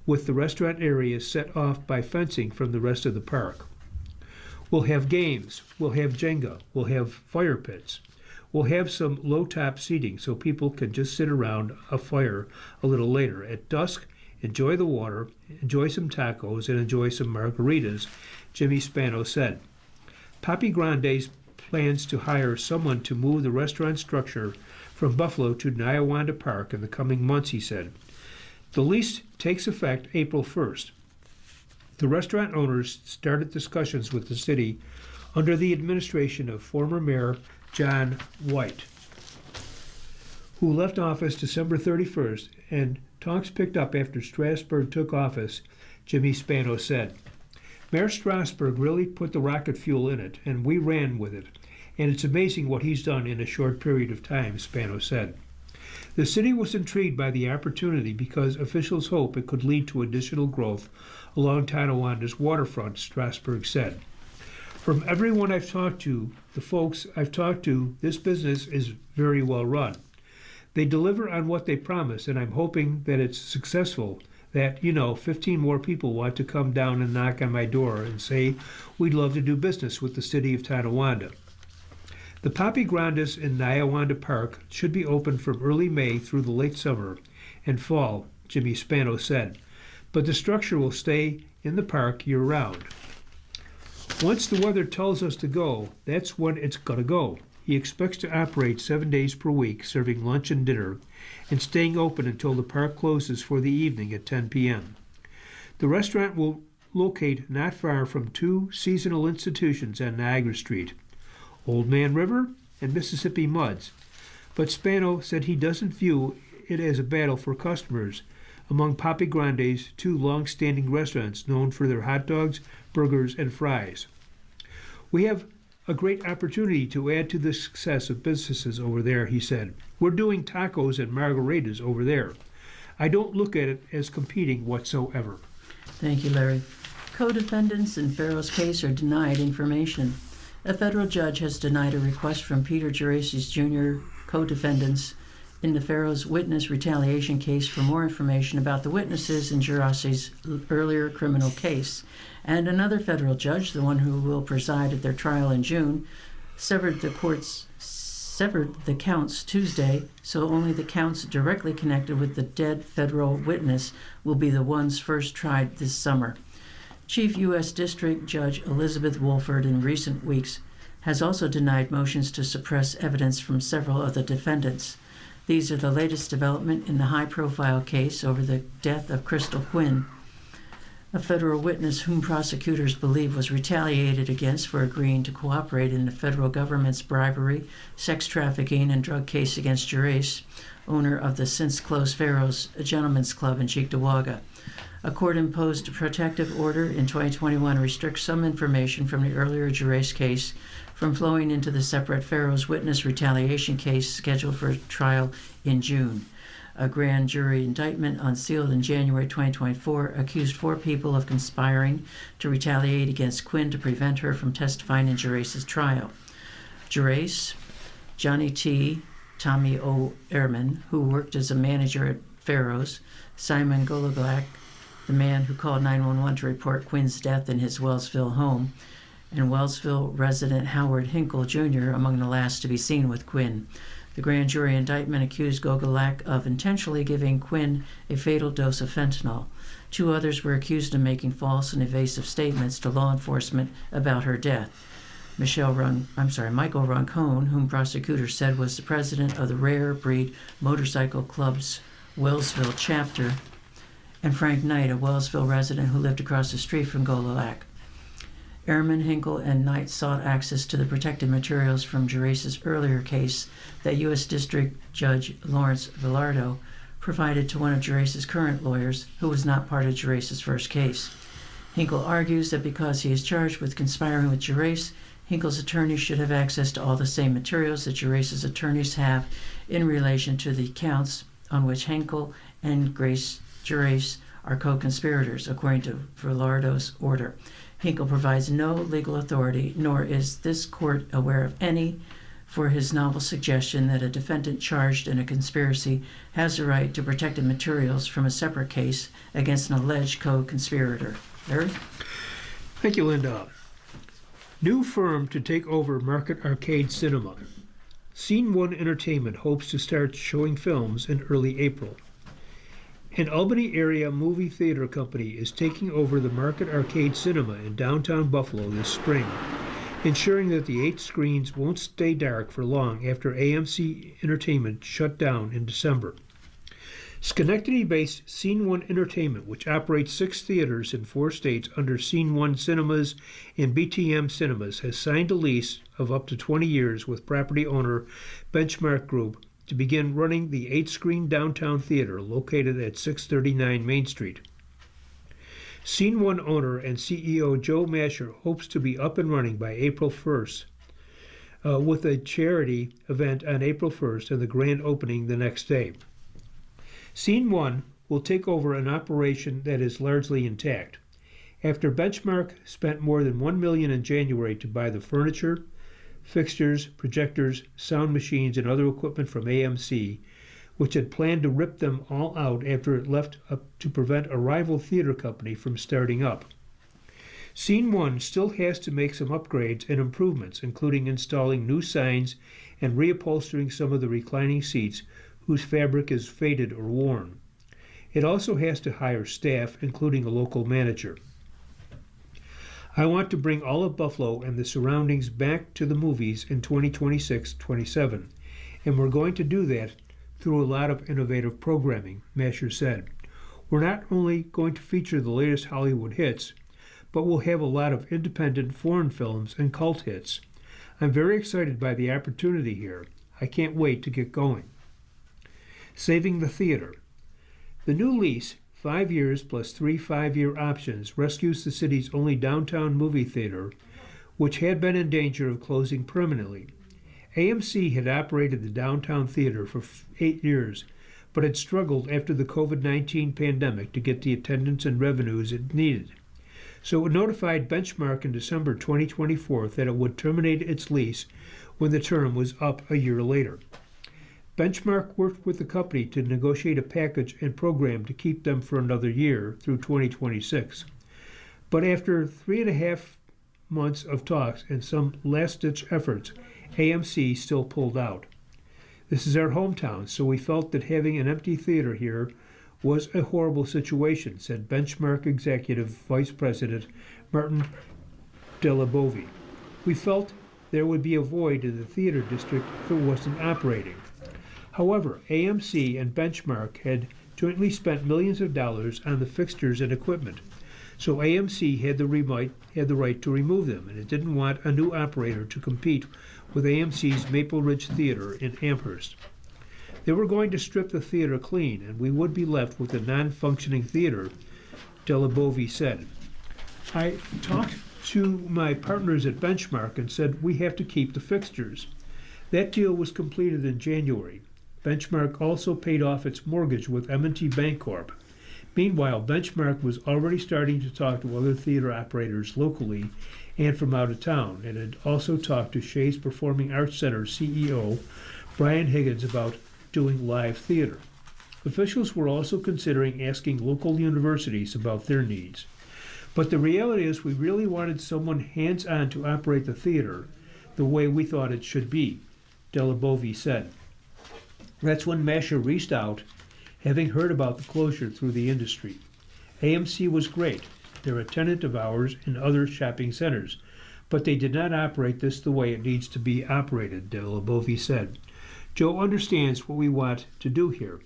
with the restaurant area set off by fencing from the rest of the park. We'll have games, we'll have Jenga, we'll have fire pits. We'll have some low-top seating so people can just sit around a fire a little later. At dusk, enjoy the water, enjoy some tacos, and enjoy some margaritas, Jimmy Spano said. Papi Grande's plans to hire someone to move the restaurant structure from Buffalo to Niawanda Park in the coming months, he said. The lease takes effect April 1st. The restaurant owners started discussions with the city under the administration of former Mayor John White, who left office December 31st, and talks picked up after Strasburg took office, Jimmy Spano said. Mayor Strasburg really put the rocket fuel in it, and we ran with it, and it's amazing what he's done in a short period of time, Spano said. The city was intrigued by the opportunity because officials hope it could lead to additional growth along Tonawanda's waterfront, Strasburg said. From everyone I've talked to, the folks I've talked to, this business is very well run. They deliver on what they promise, and I'm hoping that it's successful, that, 15 more people want to come down and knock on my door and say, we'd love to do business with the city of Tonawanda. The Papi Grandes in Niawanda Park should be open from early May through the late summer and fall, Jimmy Spano said, but the structure will stay in the park year-round. Once the weather tells us to go, that's when it's going to go. He expects to operate 7 days per week, serving lunch and dinner, and staying open until the park closes for the evening at 10 p.m. The restaurant will locate not far from 2 seasonal institutions on Niagara Street, Old Man River and Mississippi Muds. But Spano said he doesn't view it as a battle for customers among Papi Grande's 2 long-standing restaurants known for their hot dogs, burgers, and fries. We have a great opportunity to add to the success of businesses over there, he said. We're doing tacos and margaritas over there. I don't look at it as competing whatsoever.
Thank you, Larry. Co-defendants in Farrow's case are denied information. A federal judge has denied a request from Peter Geraces Jr. co-defendants in the Farrow's witness retaliation case for more information about the witnesses in Geraces' earlier criminal case. And another federal judge, the one who will preside at their trial in June, severed the counts Tuesday, so only the counts directly connected with the dead federal witness will be the ones first tried this summer. Chief U.S. District Judge Elizabeth Wolford in recent weeks has also denied motions to suppress evidence from several of the defendants. These are the latest development in the high-profile case over the death of Crystal Quinn, a federal witness whom prosecutors believe was retaliated against for agreeing to cooperate in the federal government's bribery, sex trafficking, and drug case against Gerace, owner of the since-closed Farrow's Gentlemen's Club in Cheektowaga. A court-imposed protective order in 2021 restricts some information from the earlier Gerace case from flowing into the separate Farrow's witness retaliation case scheduled for trial in June. A grand jury indictment unsealed in January 2024 accused 4 people of conspiring to retaliate against Quinn to prevent her from testifying in Gerace's trial. Gerace, Johnny T., Tommy O. Ehrman, who worked as a manager at Farrow's, Simon Gologlak, the man who called 911 to report Quinn's death in his Wellsville home, and Wellsville resident Howard Hinkle Jr. among the last to be seen with Quinn. The grand jury indictment accused Gogolak of intentionally giving Quinn a fatal dose of fentanyl. 2 others were accused of making false and evasive statements to law enforcement about her death. Michael Roncone, whom prosecutors said was the president of the Rare Breed Motorcycle Club's Wellsville chapter, and Frank Knight, a Wellsville resident who lived across the street from Gololac. Airman Hinkle and Knight sought access to the protected materials from Gerace's earlier case that U.S. District Judge Lawrence Villardo provided to one of Gerace's current lawyers, who was not part of Gerace's first case. Hinkle argues that because he is charged with conspiring with Gerace, Hinkle's attorney should have access to all the same materials that Gerace's attorneys have in relation to the counts on which Hinkle and Gerace are co-conspirators, according to Villardo's order. Hinkle provides no legal authority, nor is this court aware of any, for his novel suggestion that a defendant charged in a conspiracy has the right to protected materials from a separate case against an alleged co-conspirator. Larry?
Thank you, Linda. New firm to take over Market Arcade Cinema. Scene One Entertainment hopes to start showing films in early April. An Albany area movie theater company is taking over the Market Arcade Cinema in downtown Buffalo this spring, ensuring that the 8 screens won't stay dark for long after AMC Entertainment shut down in December. Schenectady-based Scene One Entertainment, which operates 6 theaters in 4 states under Scene One Cinemas and BTM Cinemas, has signed a lease of up to 20 years with property owner Benchmark Group to begin running the 8-screen downtown theater located at 639 Main Street. Scene One owner and CEO Joe Masher hopes to be up and running by April 1st, with a charity event on April 1st and the grand opening the next day. Scene One will take over an operation that is largely intact. After Benchmark spent more than $1 million in January to buy the furniture, fixtures, projectors, sound machines, and other equipment from AMC, which had planned to rip them all out after it left up to prevent a rival theater company from starting up. Scene One still has to make some upgrades and improvements, including installing new signs and reupholstering some of the reclining seats whose fabric is faded or worn. It also has to hire staff, including a local manager. I want to bring all of Buffalo and the surroundings back to the movies in 2026-27, and we're going to do that through a lot of innovative programming, Masher said. We're not only going to feature the latest Hollywood hits, but we'll have a lot of independent foreign films and cult hits. I'm very excited by the opportunity here. I can't wait to get going. Saving the theater. The new lease, 5 years plus 3 5-year options, rescues the city's only downtown movie theater, which had been in danger of closing permanently. AMC had operated the downtown theater for 8 years, but had struggled after the COVID-19 pandemic to get the attendance and revenues it needed. So it notified Benchmark in December 2024 that it would terminate its lease when the term was up a year later. Benchmark worked with the company to negotiate a package and program to keep them for another year through 2026. But after 3.5 months of talks and some last-ditch efforts, AMC still pulled out. This is our hometown, so we felt that having an empty theater here was a horrible situation, said Benchmark Executive Vice President Martin Delabovi. We felt there would be a void in the theater district if it wasn't operating. However, AMC and Benchmark had jointly spent millions of dollars on the fixtures and equipment, so AMC had the right to remove them, and it didn't want a new operator to compete with AMC's Maple Ridge Theater in Amherst. They were going to strip the theater clean, and we would be left with a non-functioning theater, Delabovi said. I talked to my partners at Benchmark and said we have to keep the fixtures. That deal was completed in January. Benchmark also paid off its mortgage with M&T Bancorp. Meanwhile, Benchmark was already starting to talk to other theater operators locally and from out of town, and had also talked to Shays Performing Arts Center CEO Brian Higgins about doing live theater. Officials were also considering asking local universities about their needs. But the reality is we really wanted someone hands-on to operate the theater the way we thought it should be, Delabovi said. That's when Masher reached out, having heard about the closure through the industry. AMC was great. They're a tenant of ours in other shopping centers, but they did not operate this the way it needs to be operated, Delabovi said. Joe understands what we want to do here.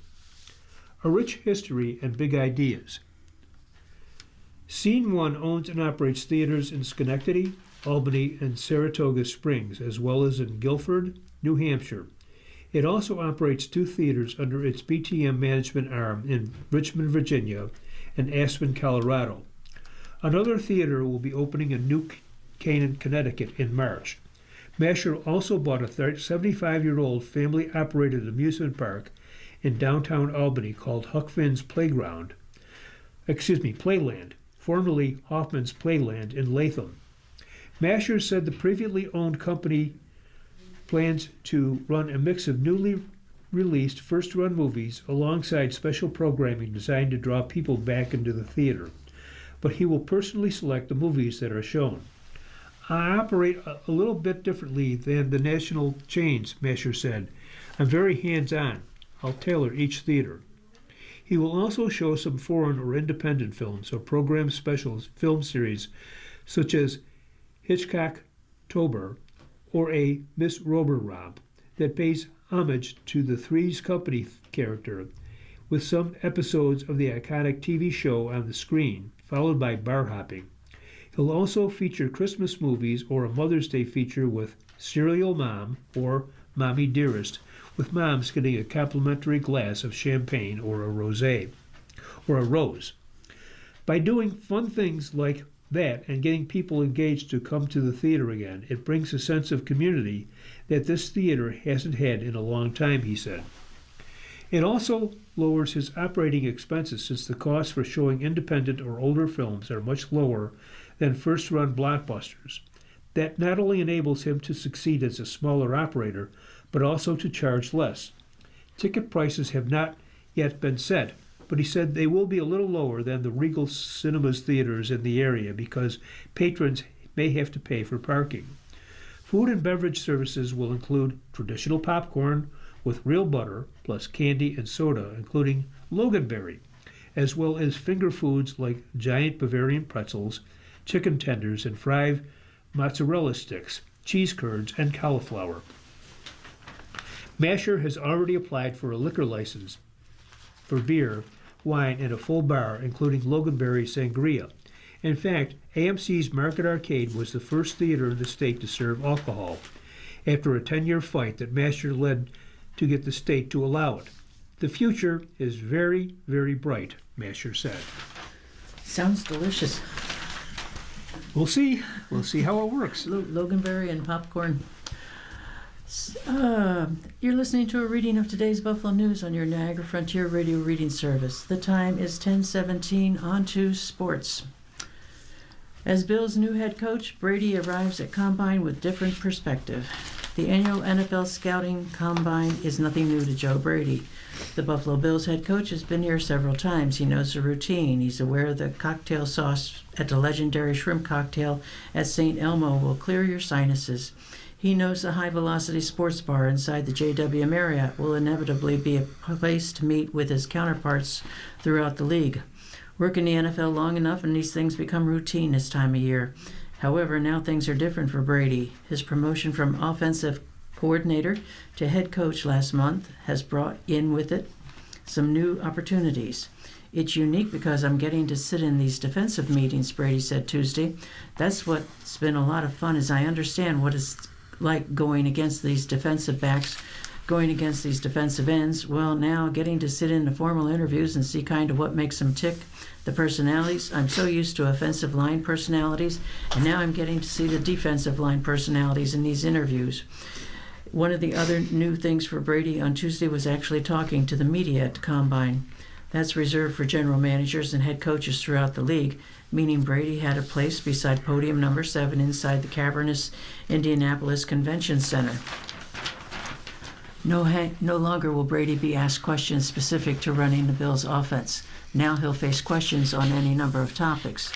A rich history and big ideas. Scene One owns and operates theaters in Schenectady, Albany, and Saratoga Springs, as well as in Guilford, New Hampshire. It also operates 2 theaters under its BTM management arm in Richmond, Virginia, and Aspen, Colorado. Another theater will be opening in New Canaan, Connecticut in March. Masher also bought a 75-year-old family-operated amusement park in downtown Albany called Huck Finn's Playland, formerly Hoffman's Playland in Latham. Masher said the previously owned company plans to run a mix of newly released first-run movies alongside special programming designed to draw people back into the theater, but he will personally select the movies that are shown. I operate a little bit differently than the national chains, Masher said. I'm very hands-on. I'll tailor each theater. He will also show some foreign or independent films or program specials film series such as Hitchcock-tober or a Miss Rober-Rob that pays homage to the Three's Company character, with some episodes of the iconic TV show on the screen, followed by bar hopping. He'll also feature Christmas movies or a Mother's Day feature with Serial Mom or Mommy Dearest, with moms getting a complimentary glass of champagne or a rosé or a rose. By doing fun things like that and getting people engaged to come to the theater again, it brings a sense of community that this theater hasn't had in a long time, he said. It also lowers his operating expenses since the costs for showing independent or older films are much lower than first-run blockbusters. That not only enables him to succeed as a smaller operator, but also to charge less. Ticket prices have not yet been set, but he said they will be a little lower than the Regal Cinemas theaters in the area because patrons may have to pay for parking. Food and beverage services will include traditional popcorn with real butter, plus candy and soda, including Loganberry, as well as finger foods like giant Bavarian pretzels, chicken tenders, and fried mozzarella sticks, cheese curds, and cauliflower. Masher has already applied for a liquor license for beer, wine, and a full bar, including Loganberry Sangria. In fact, AMC's Market Arcade was the first theater in the state to serve alcohol, after a 10-year fight that Masher led to get the state to allow it. The future is very, very bright, Masher said.
Sounds delicious.
We'll see. We'll see how it works.
Loganberry and popcorn. You're listening to a reading of today's Buffalo News on your Niagara Frontier Radio reading service. The time is 10:17. On to sports. As Bill's new head coach, Brady arrives at Combine with different perspective. The annual NFL Scouting Combine is nothing new to Joe Brady. The Buffalo Bills head coach has been here several times. He knows the routine. He's aware the cocktail sauce at the legendary shrimp cocktail at St. Elmo will clear your sinuses. He knows the high-velocity sports bar inside the JW Marriott will inevitably be a place to meet with his counterparts throughout the league. Work in the NFL long enough and these things become routine this time of year. However, now things are different for Brady. His promotion from offensive coordinator to head coach last month has brought in with it some new opportunities. It's unique because I'm getting to sit in these defensive meetings, Brady said Tuesday. That's what's been a lot of fun, as I understand what it's like going against these defensive backs, going against these defensive ends. Well, now getting to sit in the formal interviews and see kind of what makes them tick, the personalities. I'm so used to offensive line personalities, and now I'm getting to see the defensive line personalities in these interviews. One of the other new things for Brady on Tuesday was actually talking to the media at the Combine. That's reserved for general managers and head coaches throughout the league, meaning Brady had a place beside podium number 7 inside the cavernous Indianapolis Convention Center. No longer will Brady be asked questions specific to running the Bills' offense. Now he'll face questions on any number of topics.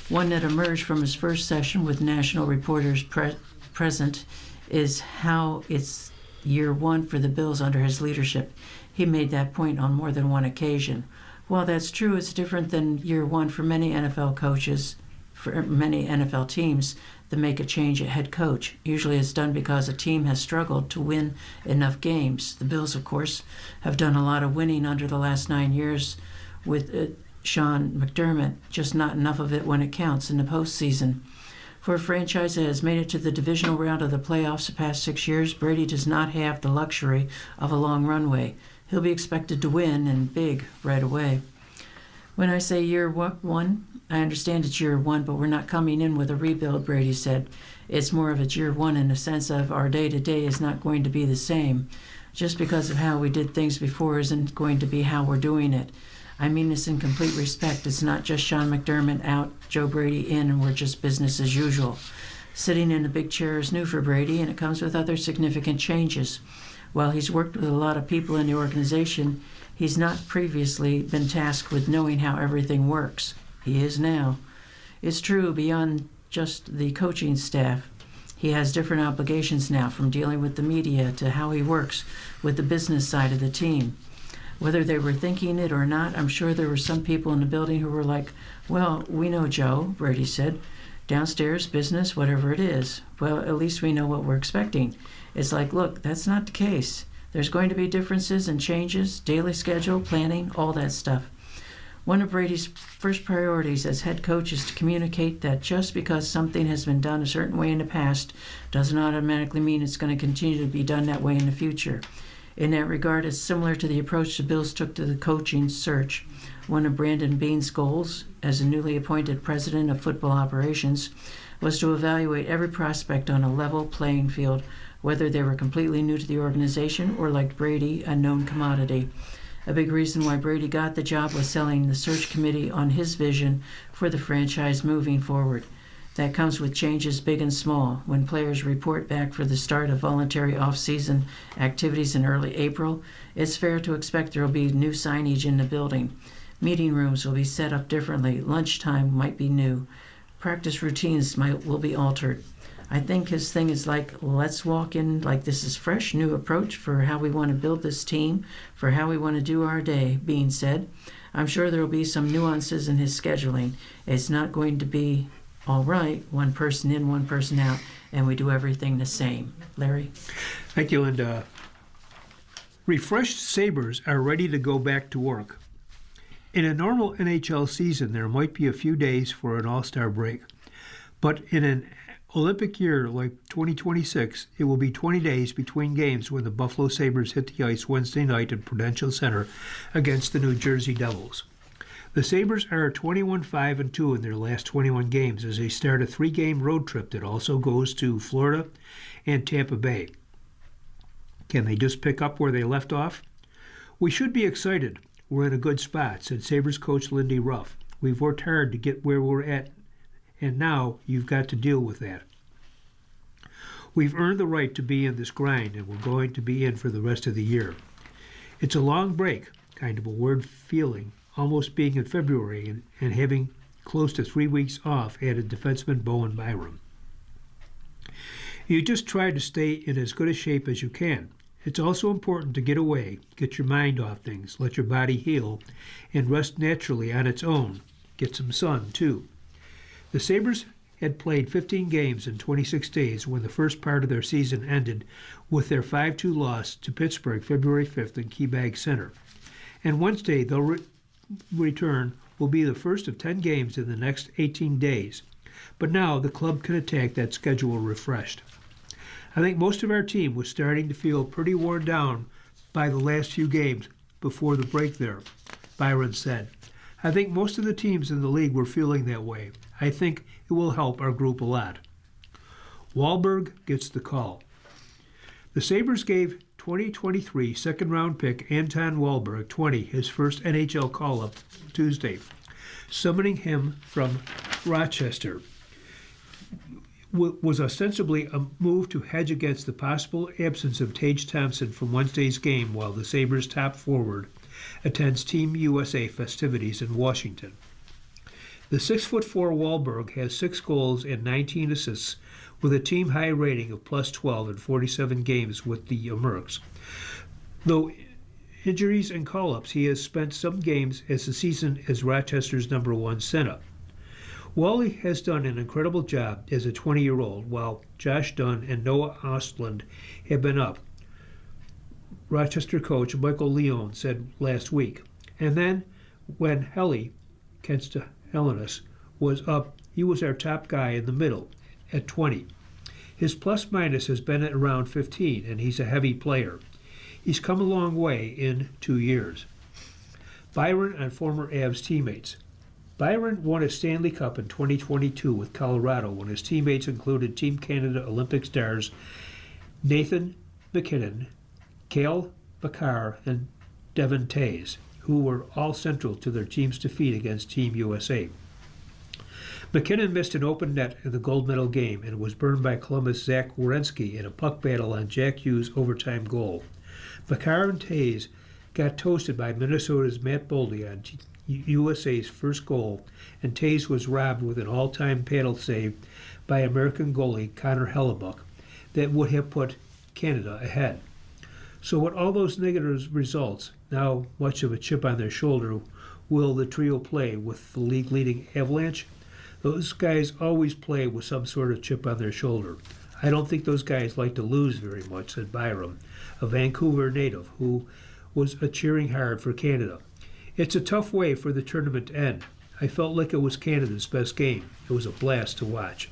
One that emerged from his first session with national reporters present is how it's year 1 for the Bills under his leadership. He made that point on more than one occasion. While that's true, it's different than year 1 for many NFL coaches, for many NFL teams that make a change at head coach. Usually it's done because a team has struggled to win enough games. The Bills, of course, have done a lot of winning under the last 9 years with Sean McDermott, just not enough of it when it counts in the postseason. For a franchise that has made it to the divisional round of the playoffs the past 6 years, Brady does not have the luxury of a long runway. He'll be expected to win, and big, right away. When I say year one, I understand it's year one, but we're not coming in with a rebuild, Brady said. It's more of a year one in the sense of our day-to-day is not going to be the same. Just because of how we did things before isn't going to be how we're doing it. I mean this in complete respect. It's not just Sean McDermott out, Joe Brady in, and we're just business as usual. Sitting in the big chair is new for Brady, and it comes with other significant changes. While he's worked with a lot of people in the organization, he's not previously been tasked with knowing how everything works. He is now. It's true, beyond just the coaching staff, he has different obligations now, from dealing with the media to how he works with the business side of the team. Whether they were thinking it or not, I'm sure there were some people in the building who were like, well, we know Joe, Brady said. Downstairs, business, whatever it is. Well, at least we know what we're expecting. It's like, look, that's not the case. There's going to be differences and changes, daily schedule, planning, all that stuff. One of Brady's first priorities as head coach is to communicate that just because something has been done a certain way in the past doesn't automatically mean it's going to continue to be done that way in the future. In that regard, it's similar to the approach the Bills took to the coaching search. One of Brandon Beane's goals, as a newly appointed president of football operations, was to evaluate every prospect on a level playing field, whether they were completely new to the organization or, like Brady, a known commodity. A big reason why Brady got the job was selling the search committee on his vision for the franchise moving forward. That comes with changes big and small. When players report back for the start of voluntary off-season activities in early April, it's fair to expect there will be new signage in the building. Meeting rooms will be set up differently. Lunchtime might be new. Practice routines will be altered. I think his thing is like, let's walk in like this is fresh, new approach for how we want to build this team, for how we want to do our day, Beane said. I'm sure there will be some nuances in his scheduling. It's not going to be all right, one person in, one person out, and we do everything the same. Larry?
Thank you, Linda. Refreshed Sabres are ready to go back to work. In a normal NHL season, there might be a few days for an all-star break. But in an Olympic year like 2026, it will be 20 days between games when the Buffalo Sabres hit the ice Wednesday night at Prudential Center against the New Jersey Devils. The Sabres are 21-5-2 in their last 21 games as they start a 3-game road trip that also goes to Florida and Tampa Bay. Can they just pick up where they left off? We should be excited. We're in a good spot, said Sabres coach Lindy Ruff. We've worked hard to get where we're at, and now you've got to deal with that. We've earned the right to be in this grind, and we're going to be in for the rest of the year. It's a long break, kind of a weird feeling, almost being in February and having close to 3 weeks off, added defenseman Bowen Byram. You just try to stay in as good a shape as you can. It's also important to get away, get your mind off things, let your body heal, and rest naturally on its own. Get some sun, too. The Sabres had played 15 games in 26 days when the first part of their season ended with their 5-2 loss to Pittsburgh February 5th in KeyBank Center. And Wednesday, they'll return will be the first of 10 games in the next 18 days. But now the club can attack that schedule refreshed. I think most of our team was starting to feel pretty worn down by the last few games before the break there, Byron said. I think most of the teams in the league were feeling that way. I think it will help our group a lot. Wahlberg gets the call. The Sabres gave 2023 second-round pick Anton Wahlberg, 20, his first NHL call-up Tuesday, summoning him from Rochester. Was ostensibly a move to hedge against the possible absence of Tage Thompson from Wednesday's game while the Sabres' top forward attends Team USA festivities in Washington. The 6'4" Wahlberg has 6 goals and 19 assists with a team-high rating of +12 in 47 games with the Mercs. Though injuries and call-ups, he has spent some games as the season as Rochester's #1 center. Wally has done an incredible job as a 20-year-old, while Josh Dunn and Noah Ostlund have been up, Rochester coach Michael Leone said last week. And then, when Helly Kenstahelenis, was up. He was our top guy in the middle at 20. His plus-minus has been at around 15, and he's a heavy player. He's come a long way in 2 years. Byron and former Avs teammates. Byron won a Stanley Cup in 2022 with Colorado when his teammates included Team Canada Olympic stars Nathan MacKinnon, Cale Makar, and Devon Toews, who were all central to their team's defeat against Team USA. MacKinnon missed an open net in the gold medal game and was burned by Columbus' Zach Werenski in a puck battle on Jack Hughes' overtime goal. Makar and Toews got toasted by Minnesota's Matt Boldy on USA's first goal, and Toews was robbed with an all-time paddle save by American goalie Connor Hellebuck that would have put Canada ahead. So with all those negative results, now much of a chip on their shoulder will the trio play with the league-leading Avalanche? Those guys always play with some sort of chip on their shoulder. I don't think those guys like to lose very much, said Byram, a Vancouver native who was cheering hard for Canada. It's a tough way for the tournament to end. I felt like it was Canada's best game. It was a blast to watch.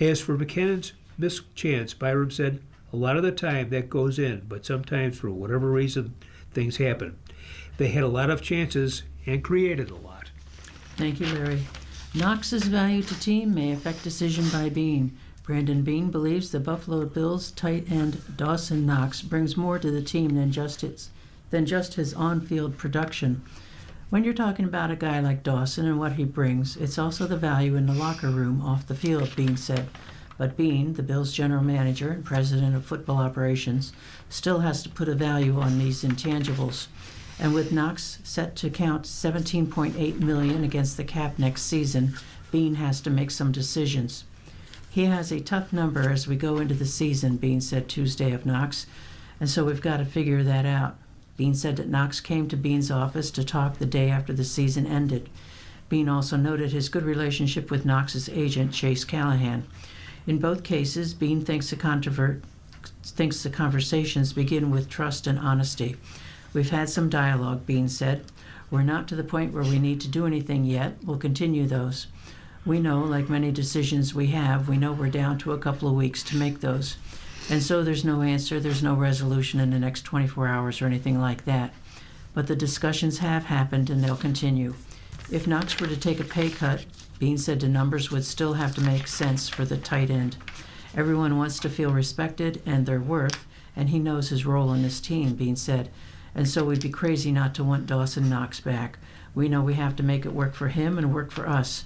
As for McKinnon's missed chance, Byram said, a lot of the time that goes in, but sometimes for whatever reason, things happen. They had a lot of chances and created a lot.
Thank you, Larry. Knox's value to team may affect decision by Bean. Brandon Bean believes the Buffalo Bills tight end Dawson Knox brings more to the team than just his on-field production. When you're talking about a guy like Dawson and what he brings, it's also the value in the locker room off the field, Bean said. But Bean, the Bills' general manager and president of football operations, still has to put a value on these intangibles. And with Knox set to count $17.8 million against the cap next season, Bean has to make some decisions. He has a tough number as we go into the season, Bean said Tuesday of Knox, and so we've got to figure that out. Bean said that Knox came to Bean's office to talk the day after the season ended. Bean also noted his good relationship with Knox's agent, Chase Callahan. In both cases, Bean thinks the conversations begin with trust and honesty. We've had some dialogue, Bean said. We're not to the point where we need to do anything yet. We'll continue those. We know, like many decisions we know we're down to a couple of weeks to make those. And so there's no answer, there's no resolution in the next 24 hours or anything like that. But the discussions have happened and they'll continue. If Knox were to take a pay cut, Bean said the numbers would still have to make sense for the tight end. Everyone wants to feel respected and their worth, and he knows his role in this team, Bean said. And so we'd be crazy not to want Dawson Knox back. We know we have to make it work for him and work for us.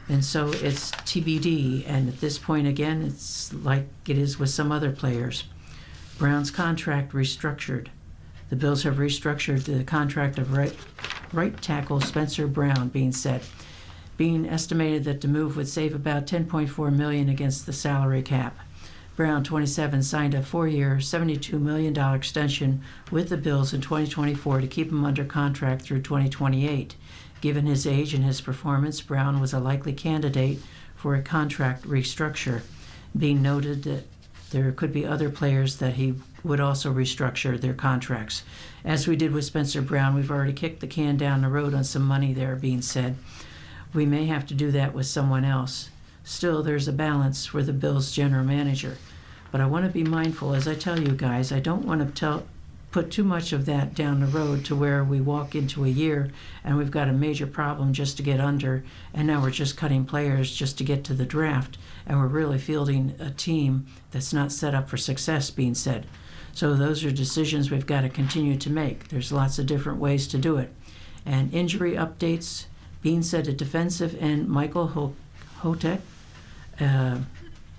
And so it's TBD, and at this point again, it's like it is with some other players. Brown's contract restructured. The Bills have restructured the contract of right tackle Spencer Brown, Bean said. Bean estimated that the move would save about $10.4 million against the salary cap. Brown, 27, signed a 4-year, $72 million extension with the Bills in 2024 to keep him under contract through 2028. Given his age and his performance, Brown was a likely candidate for a contract restructure. Bean noted that there could be other players that he would also restructure their contracts. As we did with Spencer Brown, we've already kicked the can down the road on some money there, Bean said. We may have to do that with someone else. Still, there's a balance for the Bills' general manager. But I want to be mindful, as I tell you guys, I don't want to put too much of that down the road to where we walk into a year and we've got a major problem just to get under, and now we're just cutting players just to get to the draft, and we're really fielding a team that's not set up for success, Bean said. So those are decisions we've got to continue to make. There's lots of different ways to do it. And injury updates, Bean said a defensive end Michael Hotek,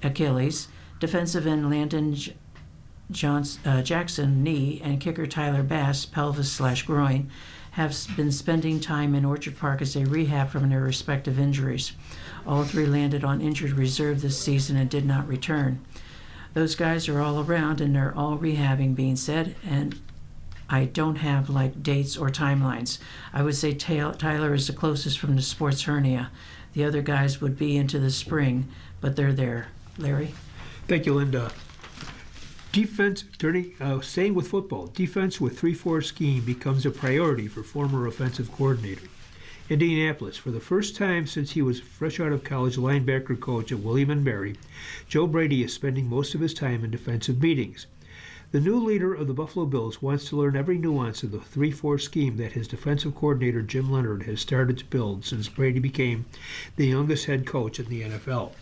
Achilles, defensive end Landon Jackson, knee, and kicker Tyler Bass, pelvis/groin, have been spending time in Orchard Park as they rehab from their respective injuries. All three landed on injured reserve this season and did not return. Those guys are all around and they're all rehabbing, Bean said, and I don't have dates or timelines. I would say Tyler is the closest from the sports hernia. The other guys would be into the spring, but they're there. Larry?
Thank you, Linda. Defense, staying with football, defense with 3-4 scheme becomes a priority for former offensive coordinator. Indianapolis. For the first time since he was fresh out of college linebacker coach at William & Mary, Joe Brady is spending most of his time in defensive meetings. The new leader of the Buffalo Bills wants to learn every nuance of the 3-4 scheme that his defensive coordinator Jim Leonhard has started to build since Brady became the youngest head coach in the NFL.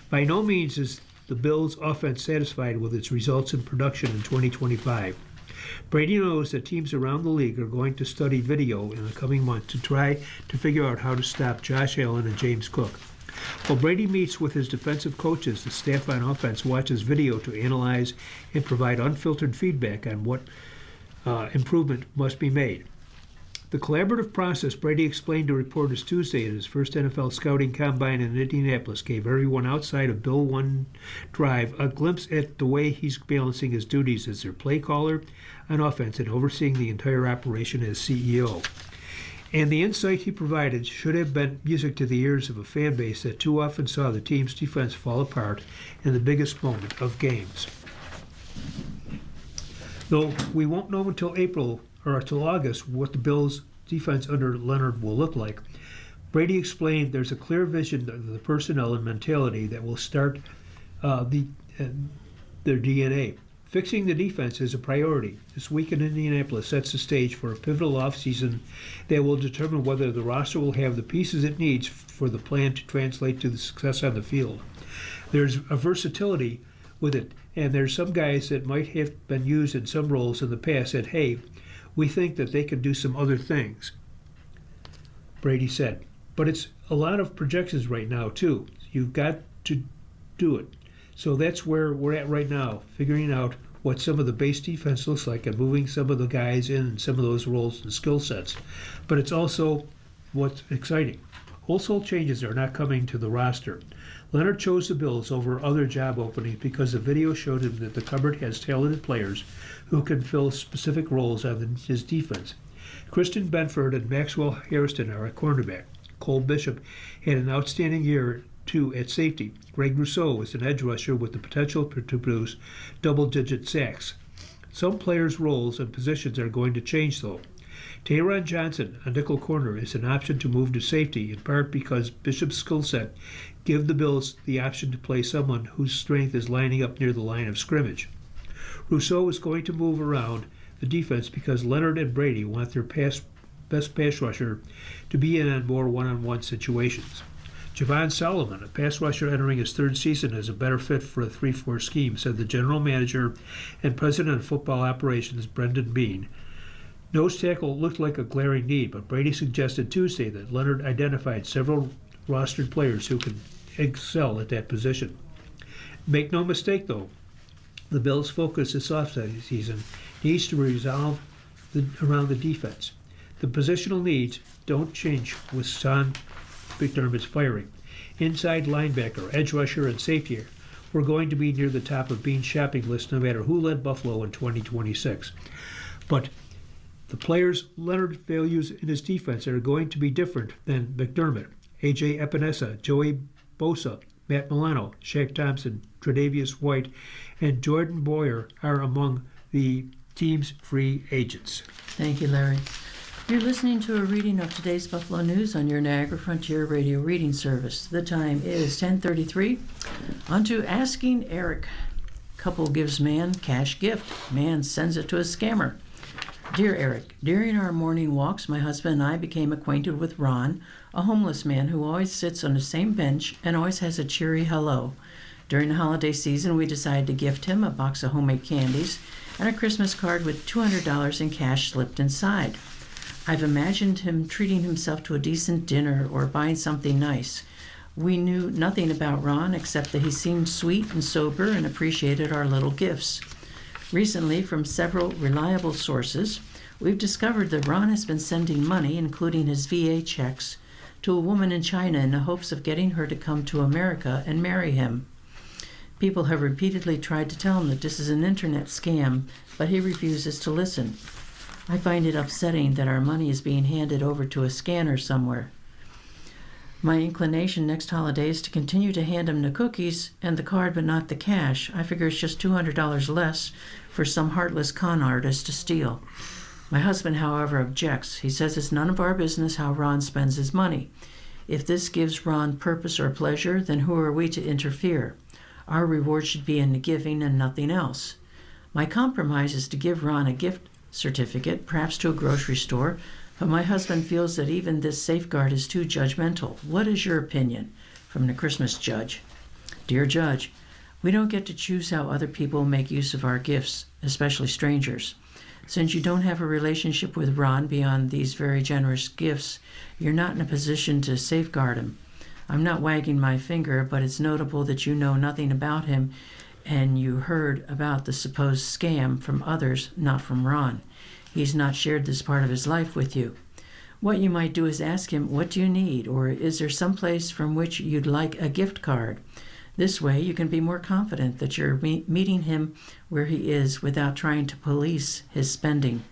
By no means is the Bills' offense satisfied with its results and production in 2025. Brady knows that teams around the league are going to study video in the coming months to try to figure out how to stop Josh Allen and James Cook. While Brady meets with his defensive coaches, the staff on offense watches video to analyze and provide unfiltered feedback on what improvement must be made. The collaborative process Brady explained to reporters Tuesday at his first NFL scouting combine in Indianapolis gave everyone outside of Bill One Drive a glimpse at the way he's balancing his duties as their play caller on offense and overseeing the entire operation as CEO. And the insight he provided should have been music to the ears of a fan base that too often saw the team's defense fall apart in the biggest moment of games. Though we won't know until April or until August what the Bills' defense under Leonhard will look like, Brady explained there's a clear vision of the personnel and mentality that will start their DNA. Fixing the defense is a priority. This week in Indianapolis sets the stage for a pivotal offseason that will determine whether the roster will have the pieces it needs for the plan to translate to the success on the field. There's a versatility with it, and there's some guys that might have been used in some roles in the past that, hey, we think that they can do some other things, Brady said. But it's a lot of projections right now, too. You've got to do it. So that's where we're at right now, figuring out what some of the base defense looks like and moving some of the guys in some of those roles and skill sets. But it's also what's exciting. Wholesale changes are not coming to the roster. Leonhard chose the Bills over other job openings because the video showed him that the cupboard has talented players who can fill specific roles on his defense. Christian Benford and Maxwell Hairston are at cornerback. Cole Bishop had an outstanding year two at safety. Greg Rousseau is an edge rusher with the potential to produce double-digit sacks. Some players' roles and positions are going to change, though. Taron Johnson, a nickel corner, is an option to move to safety, in part because Bishop's skill set gives the Bills the option to play someone whose strength is lining up near the line of scrimmage. Rousseau is going to move around the defense because Leonhard and Brady want their best pass rusher to be in on more one-on-one situations. Javon Solomon, a pass rusher entering his third season, is a better fit for a 3-4 scheme, said the general manager and president of football operations, Brendan Bean. Nose tackle looked like a glaring need, but Brady suggested Tuesday that Leonhard identified several rostered players who can excel at that position. Make no mistake, though, the Bills' focus this offseason needs to resolve around the defense. The positional needs don't change with Sean McDermott's firing. Inside linebacker, edge rusher, and safety were going to be near the top of Bean's shopping list no matter who led Buffalo in 2026. But the players Leonhard values in his defense are going to be different than McDermott. A.J. Epinesa, Joey Bosa, Matt Milano, Shaq Thompson, Tre'Davious White, and Jordan Boyer are among the team's free agents.
Thank you, Larry. You're listening to a reading of today's Buffalo News on your Niagara Frontier Radio reading service. The time is 10:33. On to Asking Eric. Couple gives man cash gift. Man sends it to a scammer. Dear Eric, during our morning walks, my husband and I became acquainted with Ron, a homeless man who always sits on the same bench and always has a cheery hello. During the holiday season, we decided to gift him a box of homemade candies and a Christmas card with $200 in cash slipped inside. I've imagined him treating himself to a decent dinner or buying something nice. We knew nothing about Ron except that he seemed sweet and sober and appreciated our little gifts. Recently, from several reliable sources, we've discovered that Ron has been sending money, including his VA checks, to a woman in China in the hopes of getting her to come to America and marry him. People have repeatedly tried to tell him that this is an internet scam, but he refuses to listen. I find it upsetting that our money is being handed over to a scanner somewhere. My inclination next holiday is to continue to hand him the cookies and the card but not the cash. I figure it's just $200 less for some heartless con artist to steal. My husband, however, objects. He says it's none of our business how Ron spends his money. If this gives Ron purpose or pleasure, then who are we to interfere? Our reward should be in the giving and nothing else. My compromise is to give Ron a gift certificate, perhaps to a grocery store, but my husband feels that even this safeguard is too judgmental. What is your opinion? From the Christmas Judge. Dear Judge, we don't get to choose how other people make use of our gifts, especially strangers. Since you don't have a relationship with Ron beyond these very generous gifts, you're not in a position to safeguard him. I'm not wagging my finger, but it's notable that you know nothing about him and you heard about the supposed scam from others, not from Ron. He's not shared this part of his life with you. What you might do is ask him, what do you need? Or is there some place from which you'd like a gift card? This way, you can be more confident that you're meeting him where he is without trying to police his spending.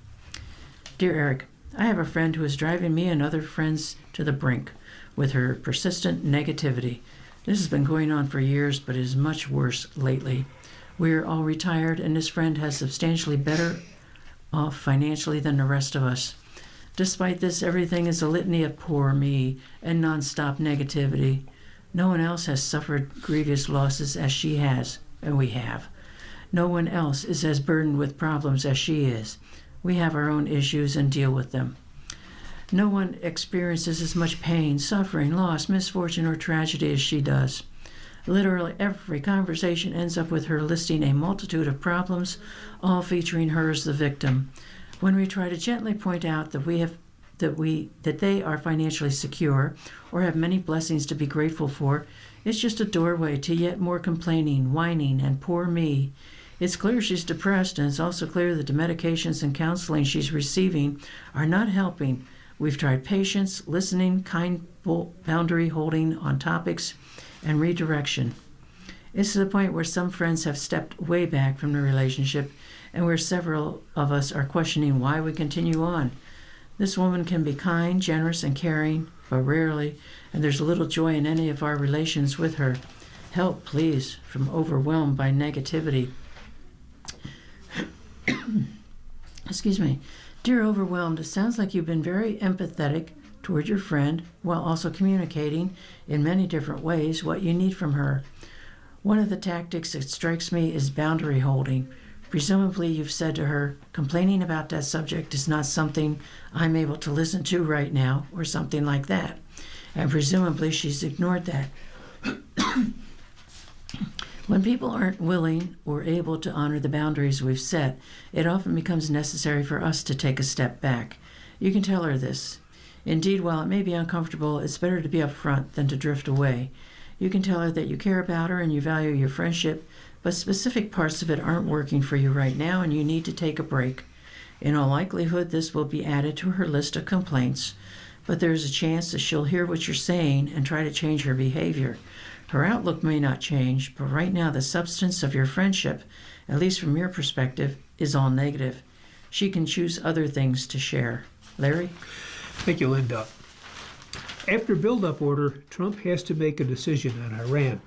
Dear Eric, I have a friend who is driving me and other friends to the brink with her persistent negativity. This has been going on for years, but is much worse lately. We are all retired, and this friend has substantially better off financially than the rest of us. Despite this, everything is a litany of poor me and nonstop negativity. No one else has suffered grievous losses as she has, and we have. No one else is as burdened with problems as she is. We have our own issues and deal with them. No one experiences as much pain, suffering, loss, misfortune, or tragedy as she does. Literally every conversation ends up with her listing a multitude of problems, all featuring her as the victim. When we try to gently point out that they are financially secure or have many blessings to be grateful for, it's just a doorway to yet more complaining, whining, and poor me. It's clear she's depressed, and it's also clear that the medications and counseling she's receiving are not helping. We've tried patience, listening, kind boundary holding on topics, and redirection. It's to the point where some friends have stepped way back from the relationship, and where several of us are questioning why we continue on. This woman can be kind, generous, and caring, but rarely, and there's little joy in any of our relations with her. Help, please, from overwhelmed by negativity. Excuse me. Dear Overwhelmed, it sounds like you've been very empathetic toward your friend while also communicating in many different ways what you need from her. One of the tactics that strikes me is boundary holding. Presumably you've said to her, complaining about that subject is not something I'm able to listen to right now, or something like that. And presumably she's ignored that. When people aren't willing or able to honor the boundaries we've set, it often becomes necessary for us to take a step back. You can tell her this. Indeed, while it may be uncomfortable, it's better to be upfront than to drift away. You can tell her that you care about her and you value your friendship, but specific parts of it aren't working for you right now and you need to take a break. In all likelihood, this will be added to her list of complaints, but there's a chance that she'll hear what you're saying and try to change her behavior. Her outlook may not change, but right now the substance of your friendship, at least from your perspective, is all negative. She can choose other things to share. Larry?
Thank you, Linda. After build-up order, Trump has to make a decision on Iran.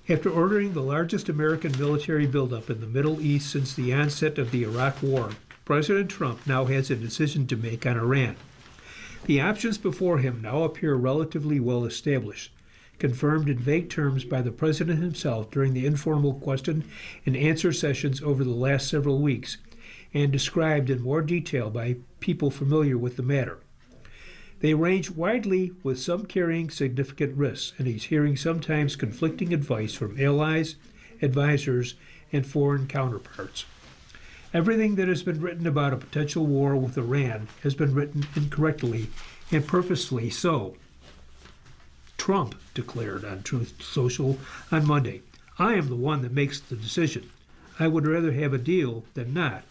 After ordering the largest American military buildup in the Middle East since the onset of the Iraq War, President Trump now has a decision to make on Iran. The options before him now appear relatively well established, confirmed in vague terms by the President himself during the informal question and answer sessions over the last several weeks, and described in more detail by people familiar with the matter. They range widely, with some carrying significant risks, and he's hearing sometimes conflicting advice from allies, advisors, and foreign counterparts. Everything that has been written about a potential war with Iran has been written incorrectly and purposefully so. Trump declared on Truth Social on Monday, "I am the one that makes the decision. I would rather have a deal than not,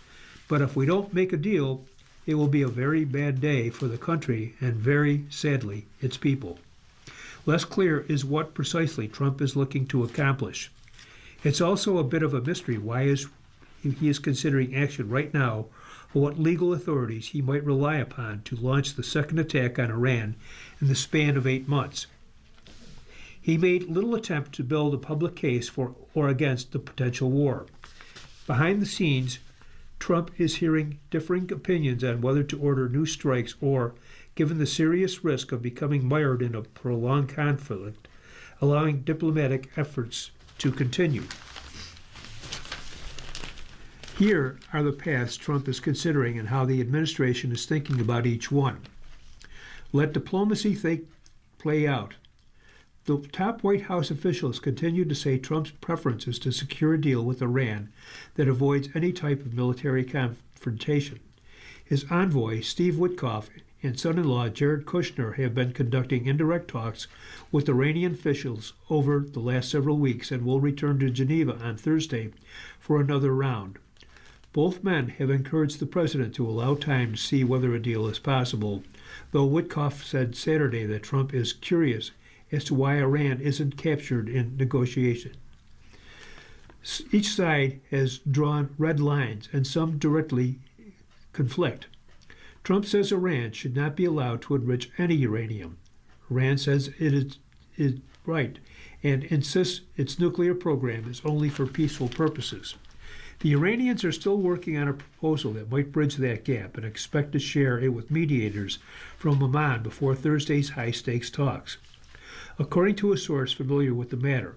but if we don't make a deal, it will be a very bad day for the country and very sadly, its people." Less clear is what precisely Trump is looking to accomplish. It's also a bit of a mystery why he is considering action right now, or what legal authorities he might rely upon to launch the second attack on Iran in the span of 8 months. He made little attempt to build a public case for or against the potential war. Behind the scenes, Trump is hearing differing opinions on whether to order new strikes or, given the serious risk of becoming mired in a prolonged conflict, allowing diplomatic efforts to continue. Here are the paths Trump is considering and how the administration is thinking about each one. Let diplomacy play out. The top White House officials continue to say Trump's preference is to secure a deal with Iran that avoids any type of military confrontation. His envoy, Steve Witkoff, and son-in-law Jared Kushner have been conducting indirect talks with Iranian officials over the last several weeks and will return to Geneva on Thursday for another round. Both men have encouraged the president to allow time to see whether a deal is possible, though Witkoff said Saturday that Trump is curious as to why Iran isn't captured in negotiation. Each side has drawn red lines, and some directly conflict. Trump says Iran should not be allowed to enrich any uranium. Iran says it is right and insists its nuclear program is only for peaceful purposes. The Iranians are still working on a proposal that might bridge that gap and expect to share it with mediators from Oman before Thursday's high-stakes talks. According to a source familiar with the matter,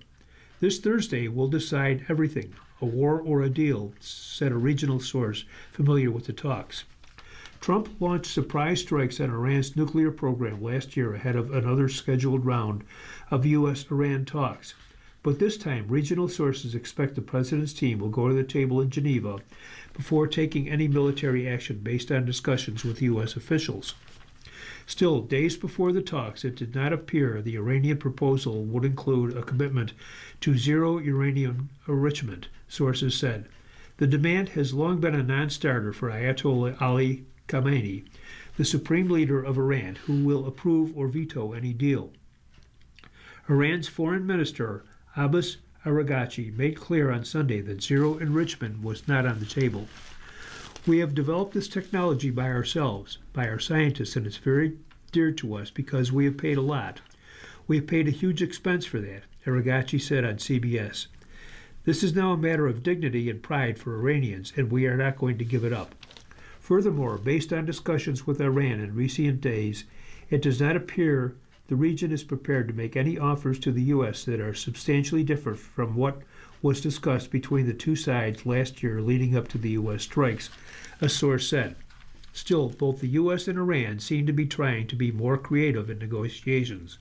this Thursday will decide everything, a war or a deal, said a regional source familiar with the talks. Trump launched surprise strikes on Iran's nuclear program last year ahead of another scheduled round of U.S.-Iran talks. But this time, regional sources expect the president's team will go to the table in Geneva before taking any military action based on discussions with U.S. officials. Still, days before the talks, it did not appear the Iranian proposal would include a commitment to zero uranium enrichment, sources said. The demand has long been a non-starter for Ayatollah Ali Khamenei, the supreme leader of Iran, who will approve or veto any deal. Iran's foreign minister, Abbas Araghchi, made clear on Sunday that zero enrichment was not on the table. We have developed this technology by ourselves, by our scientists, and it's very dear to us because we have paid a lot. We have paid a huge expense for that, Araghchi said on CBS. This is now a matter of dignity and pride for Iranians, and we are not going to give it up. Furthermore, based on discussions with Iran in recent days, it does not appear the region is prepared to make any offers to the U.S. that are substantially different from what was discussed between the two sides last year leading up to the U.S. strikes, a source said. Still, both the U.S. and Iran seem to be trying to be more creative in negotiations.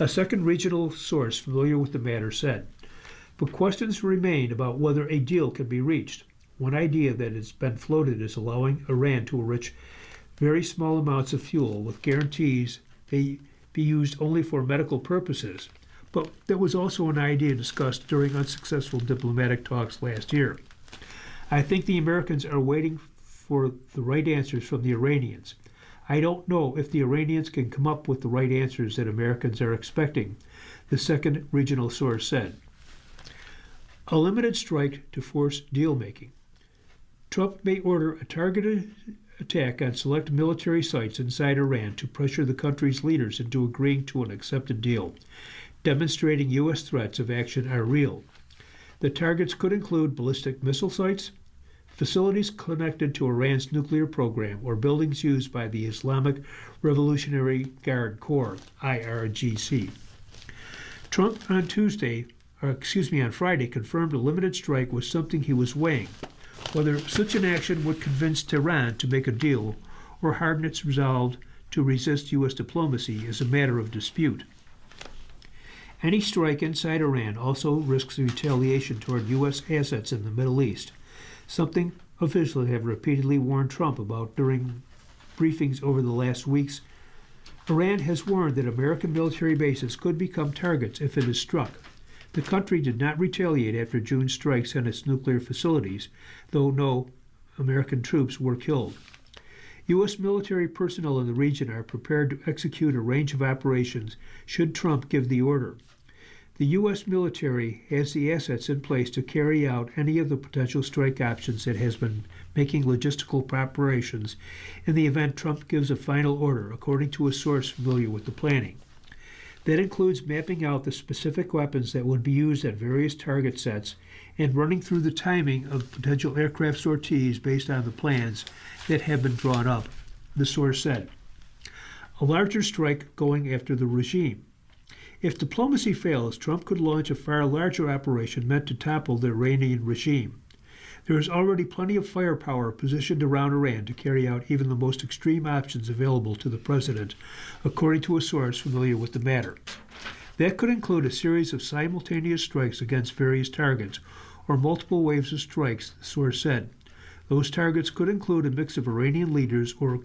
A second regional source familiar with the matter said, but questions remain about whether a deal can be reached. One idea that has been floated is allowing Iran to enrich very small amounts of fuel with guarantees they be used only for medical purposes, but there was also an idea discussed during unsuccessful diplomatic talks last year. I think the Americans are waiting for the right answers from the Iranians. I don't know if the Iranians can come up with the right answers that Americans are expecting, the second regional source said. A limited strike to force deal-making. Trump may order a targeted attack on select military sites inside Iran to pressure the country's leaders into agreeing to an accepted deal, demonstrating U.S. threats of action are real. The targets could include ballistic missile sites, facilities connected to Iran's nuclear program, or buildings used by the Islamic Revolutionary Guard Corps, IRGC. Trump on Friday confirmed a limited strike was something he was weighing. Whether such an action would convince Tehran to make a deal or harden its resolve to resist U.S. diplomacy is a matter of dispute. Any strike inside Iran also risks retaliation toward U.S. assets in the Middle East, something officials have repeatedly warned Trump about during briefings over the last weeks. Iran has warned that American military bases could become targets if it is struck. The country did not retaliate after June's strikes on its nuclear facilities, though no American troops were killed. U.S. military personnel in the region are prepared to execute a range of operations should Trump give the order. The U.S. military has the assets in place to carry out any of the potential strike options and has been making logistical preparations in the event Trump gives a final order, according to a source familiar with the planning. That includes mapping out the specific weapons that would be used at various target sets and running through the timing of potential aircraft sorties based on the plans that have been drawn up, the source said. A larger strike going after the regime. If diplomacy fails, Trump could launch a far larger operation meant to topple the Iranian regime. There is already plenty of firepower positioned around Iran to carry out even the most extreme options available to the president, according to a source familiar with the matter. That could include a series of simultaneous strikes against various targets, or multiple waves of strikes, the source said. Those targets could include a mix of Iranian leaders or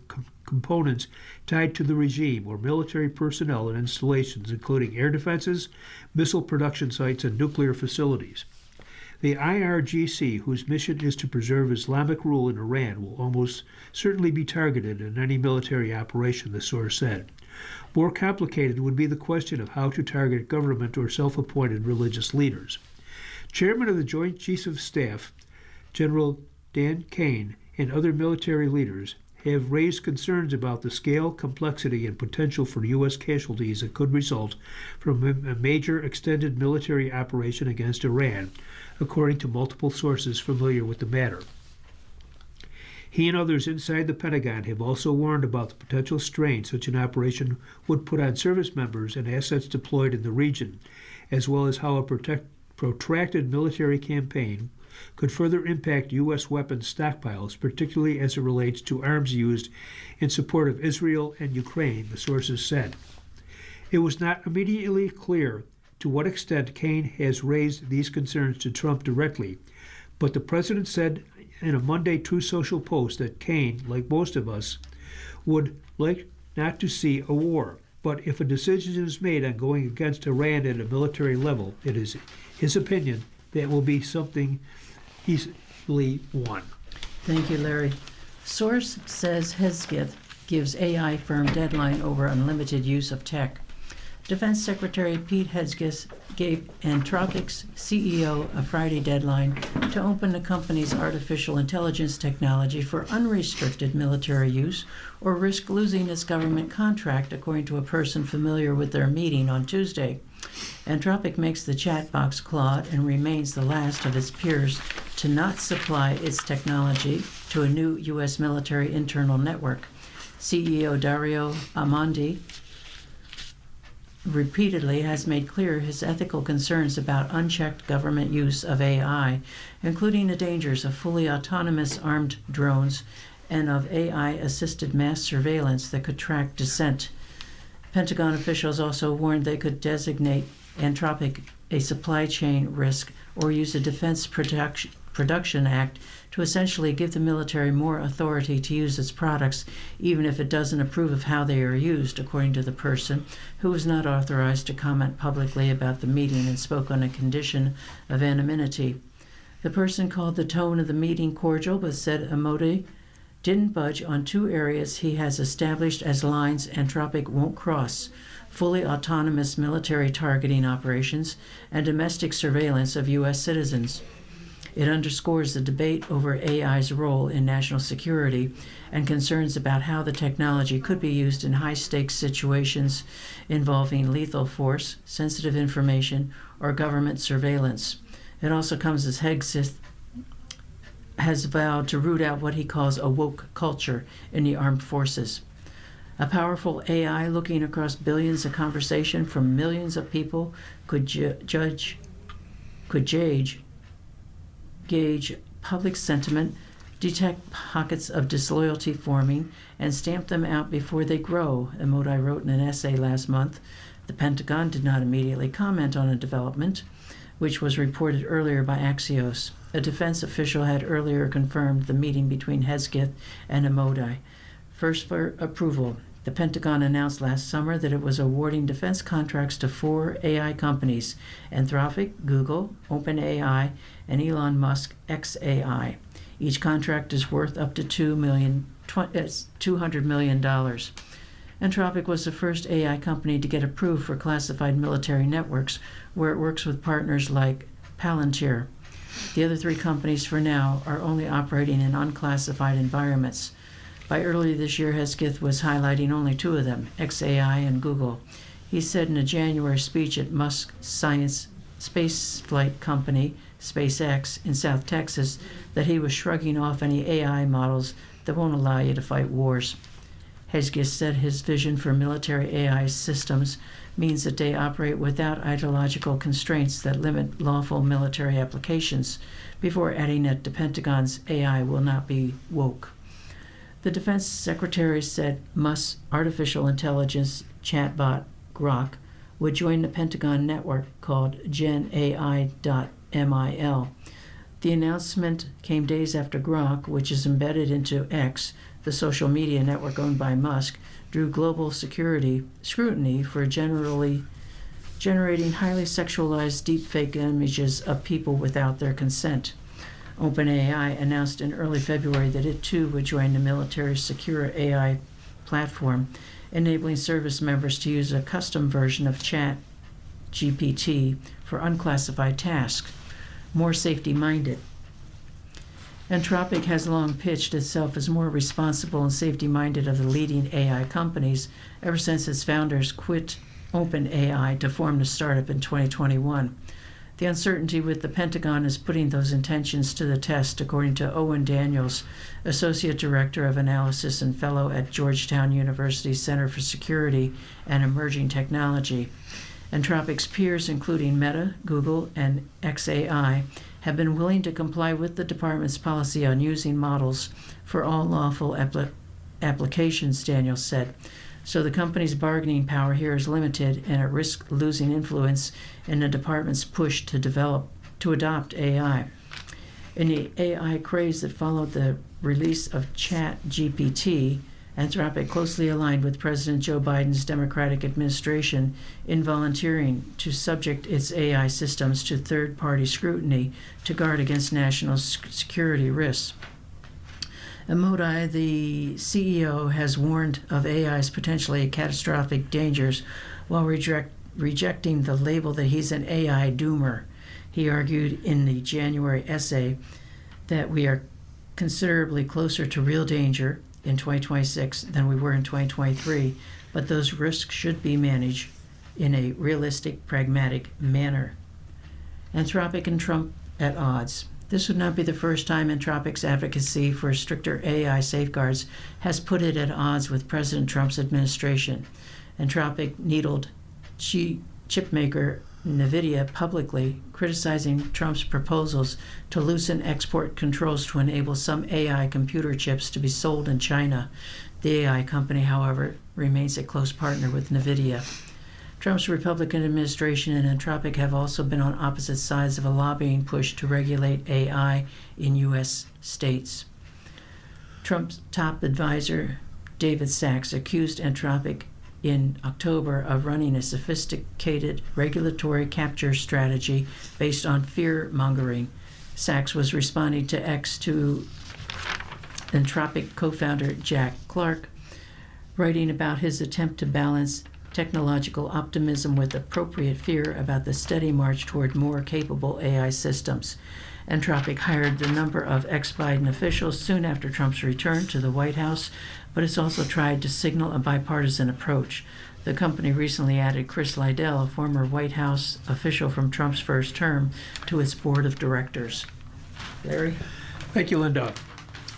components tied to the regime or military personnel and installations, including air defenses, missile production sites, and nuclear facilities. The IRGC, whose mission is to preserve Islamic rule in Iran, will almost certainly be targeted in any military operation, the source said. More complicated would be the question of how to target government or self-appointed religious leaders. Chairman of the Joint Chiefs of Staff, General Dan Kane, and other military leaders have raised concerns about the scale, complexity, and potential for U.S. casualties that could result from a major extended military operation against Iran, according to multiple sources familiar with the matter. He and others inside the Pentagon have also warned about the potential strain such an operation would put on service members and assets deployed in the region, as well as how a protracted military campaign could further impact U.S. weapons stockpiles, particularly as it relates to arms used in support of Israel and Ukraine, the sources said. It was not immediately clear to what extent Kane has raised these concerns to Trump directly, but the president said in a Monday Truth Social post that Kane, like most of us, would like not to see a war. But if a decision is made on going against Iran at a military level, it is his opinion that will be something easily won.
Thank you, Larry. Source says Hesketh gives AI firm deadline over unlimited use of tech. Defense Secretary Pete Hegseth gave Anthropic's CEO a Friday deadline to open the company's artificial intelligence technology for unrestricted military use or risk losing its government contract, according to a person familiar with their meeting on Tuesday. Anthropic makes the chat box Claude and remains the last of its peers to not supply its technology to a new U.S. military internal network. CEO Dario Amandi repeatedly has made clear his ethical concerns about unchecked government use of AI, including the dangers of fully autonomous armed drones and of AI-assisted mass surveillance that could track dissent. Pentagon officials also warned they could designate Anthropic a supply chain risk or use a Defense Production Act to essentially give the military more authority to use its products, even if it doesn't approve of how they are used, according to the person, who was not authorized to comment publicly about the meeting and spoke on a condition of anonymity. The person called the tone of the meeting cordial, but said Amodi didn't budge on two areas he has established as lines Anthropic won't cross: fully autonomous military targeting operations and domestic surveillance of U.S. citizens. It underscores the debate over AI's role in national security and concerns about how the technology could be used in high-stakes situations involving lethal force, sensitive information, or government surveillance. It also comes as Hegseth has vowed to root out what he calls a woke culture in the armed forces. A powerful AI looking across billions of conversation from millions of people could gauge public sentiment, detect pockets of disloyalty forming, and stamp them out before they grow, Amodi wrote in an essay last month. The Pentagon did not immediately comment on a development, which was reported earlier by Axios. A defense official had earlier confirmed the meeting between Hesketh and Amodi. First for approval, the Pentagon announced last summer that it was awarding defense contracts to 4 AI companies: Anthropic, Google, OpenAI, and Elon Musk xAI. Each contract is worth up to $200 million. Anthropic was the first AI company to get approved for classified military networks, where it works with partners like Palantir. The other 3 companies, for now, are only operating in unclassified environments. By early this year, Hesketh was highlighting only 2 of them, xAI and Google. He said in a January speech at Musk's science spaceflight company, SpaceX, in South Texas that he was shrugging off any AI models that won't allow you to fight wars. Hegesius said his vision for military AI systems means that they operate without ideological constraints that limit lawful military applications, before adding that the Pentagon's AI will not be woke. The Defense Secretary said Musk's artificial intelligence chatbot, Grok, would join the Pentagon network called GenAI.mil. The announcement came days after Grok, which is embedded into X, the social media network owned by Musk, drew global security scrutiny for generating highly sexualized deepfake images of people without their consent. OpenAI announced in early February that it too would join the military's secure AI platform, enabling service members to use a custom version of ChatGPT for unclassified tasks. More safety-minded. Anthropic has long pitched itself as more responsible and safety-minded of the leading AI companies ever since its founders quit OpenAI to form the startup in 2021. The uncertainty with the Pentagon is putting those intentions to the test, according to Owen Daniels, Associate Director of Analysis and Fellow at Georgetown University Center for Security and Emerging Technology. Anthropic's peers, including Meta, Google, and xAI, have been willing to comply with the department's policy on using models for all lawful applications, Daniels said. So the company's bargaining power here is limited, and it risks losing influence in the department's push to adopt AI. In the AI craze that followed the release of ChatGPT, Anthropic closely aligned with President Joe Biden's Democratic administration in volunteering to subject its AI systems to third-party scrutiny to guard against national security risks. Modi, the CEO, has warned of AI's potentially catastrophic dangers while rejecting the label that he's an AI doomer. He argued in the January essay that we are considerably closer to real danger in 2026 than we were in 2023, but those risks should be managed in a realistic, pragmatic manner. Anthropic and Trump at odds. This would not be the first time Anthropic's advocacy for stricter AI safeguards has put it at odds with President Trump's administration. Anthropic needled chipmaker NVIDIA publicly, criticizing Trump's proposals to loosen export controls to enable some AI computer chips to be sold in China. The AI company, however, remains a close partner with NVIDIA. Trump's Republican administration and Anthropic have also been on opposite sides of a lobbying push to regulate AI in U.S. states. Trump's top advisor, David Sachs, accused Anthropic in October of running a sophisticated regulatory capture strategy based on fear-mongering. Sachs was responding to X to Anthropic co-founder Jack Clark, writing about his attempt to balance technological optimism with appropriate fear about the steady march toward more capable AI systems. Anthropic hired a number of ex-Biden officials soon after Trump's return to the White House, but it's also tried to signal a bipartisan approach. The company recently added Chris Liddell, a former White House official from Trump's first term, to its board of directors. Larry?
Thank you, Linda.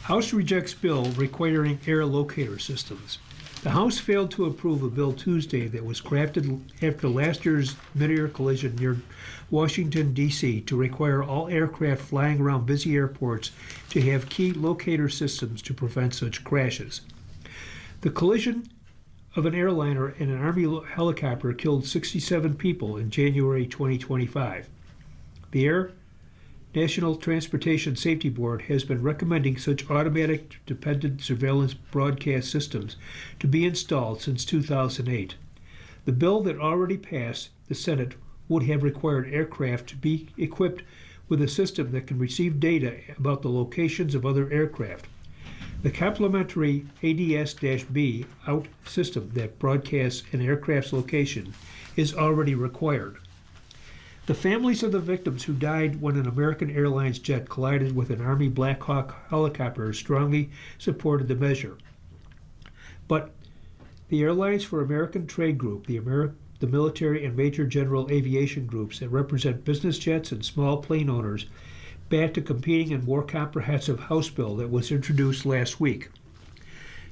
House rejects bill requiring air locator systems. The House failed to approve a bill Tuesday that was crafted after last year's mid-air collision near Washington, D.C. to require all aircraft flying around busy airports to have key locator systems to prevent such crashes. The collision of an airliner and an Army helicopter killed 67 people in January 2025. The Air National Transportation Safety Board has been recommending such automatic dependent surveillance broadcast systems to be installed since 2008. The bill that already passed the Senate would have required aircraft to be equipped with a system that can receive data about the locations of other aircraft. The complementary ADS-B out system that broadcasts an aircraft's location is already required. The families of the victims who died when an American Airlines jet collided with an Army Black Hawk helicopter strongly supported the measure. But the Airlines for American Trade Group, the the military and major general aviation groups that represent business jets and small plane owners backed a competing and more comprehensive House bill that was introduced last week.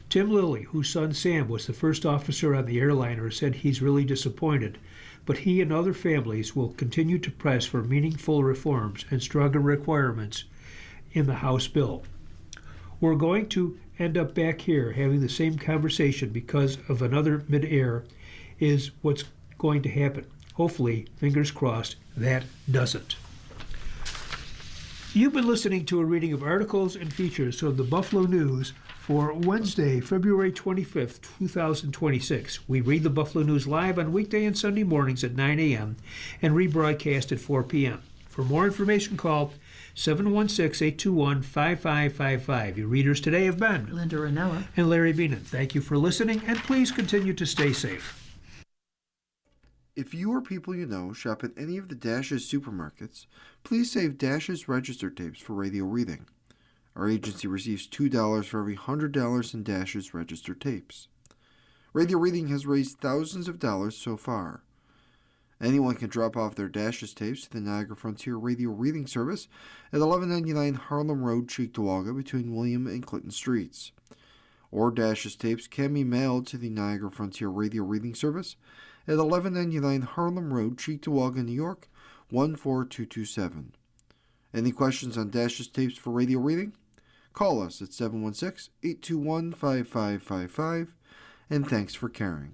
Tim Lilly, whose son Sam was the first officer on the airliner, said he's really disappointed, but he and other families will continue to press for meaningful reforms and stronger requirements in the House bill. We're going to end up back here having the same conversation because of another mid-air is what's going to happen. Hopefully, fingers crossed, that doesn't. You've been listening to a reading of articles and features from the Buffalo News for Wednesday, February 25th, 2026. We read the Buffalo News live on weekday and Sunday mornings at 9 a.m. and rebroadcast at 4 p.m. For more information, call 716-821-5555. Your readers today have been
Linda Ranella.
and Larry Beenan. Thank you for listening, and please continue to stay safe.
If you or people you know shop at any of the Dash's supermarkets, please save Dash's register tapes for radio reading. Our agency receives $2 for every $100 in Dash's register tapes. Radio reading has raised thousands of dollars so far. Anyone can drop off their Dash's tapes to the Niagara Frontier Radio Reading Service at 1199 Harlem Road, Cheektowaga, between William and Clinton Streets. Or Dash's tapes can be mailed to the Niagara Frontier Radio Reading Service at 1199 Harlem Road, Cheektowaga, New York, 14227. Any questions on Dash's tapes for radio reading? Call us at 716-821-5555, and thanks for caring.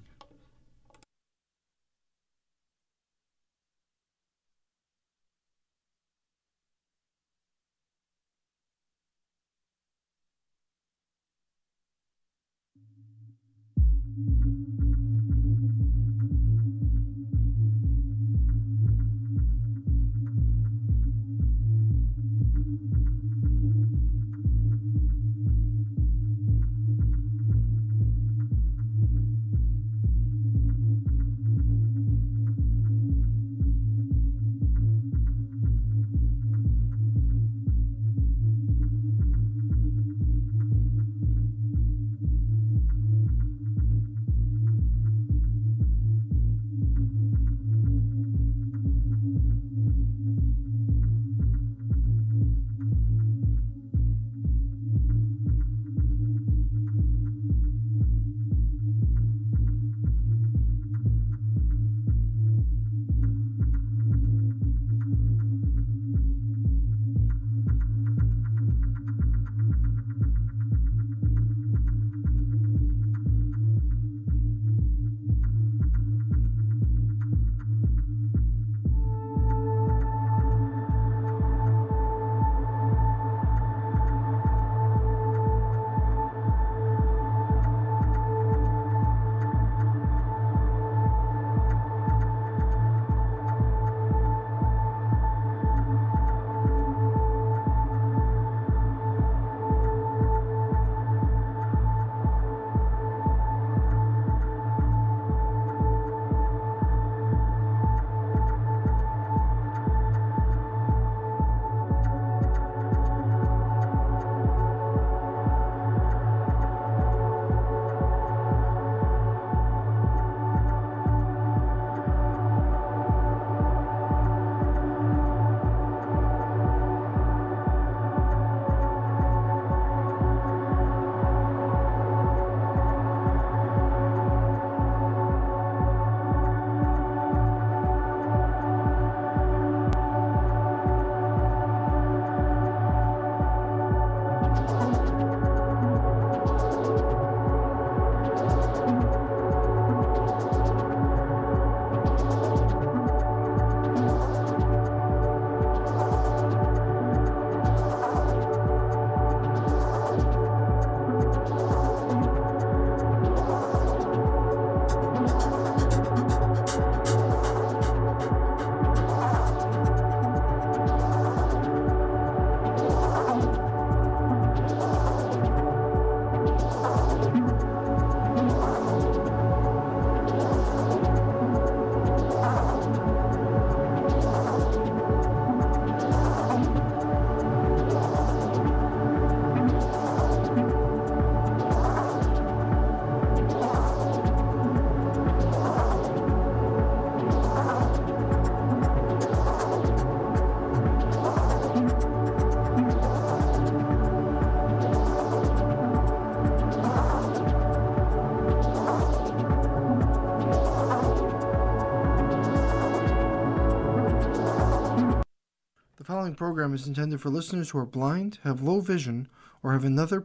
following program is intended for listeners who are blind, have low vision, or have another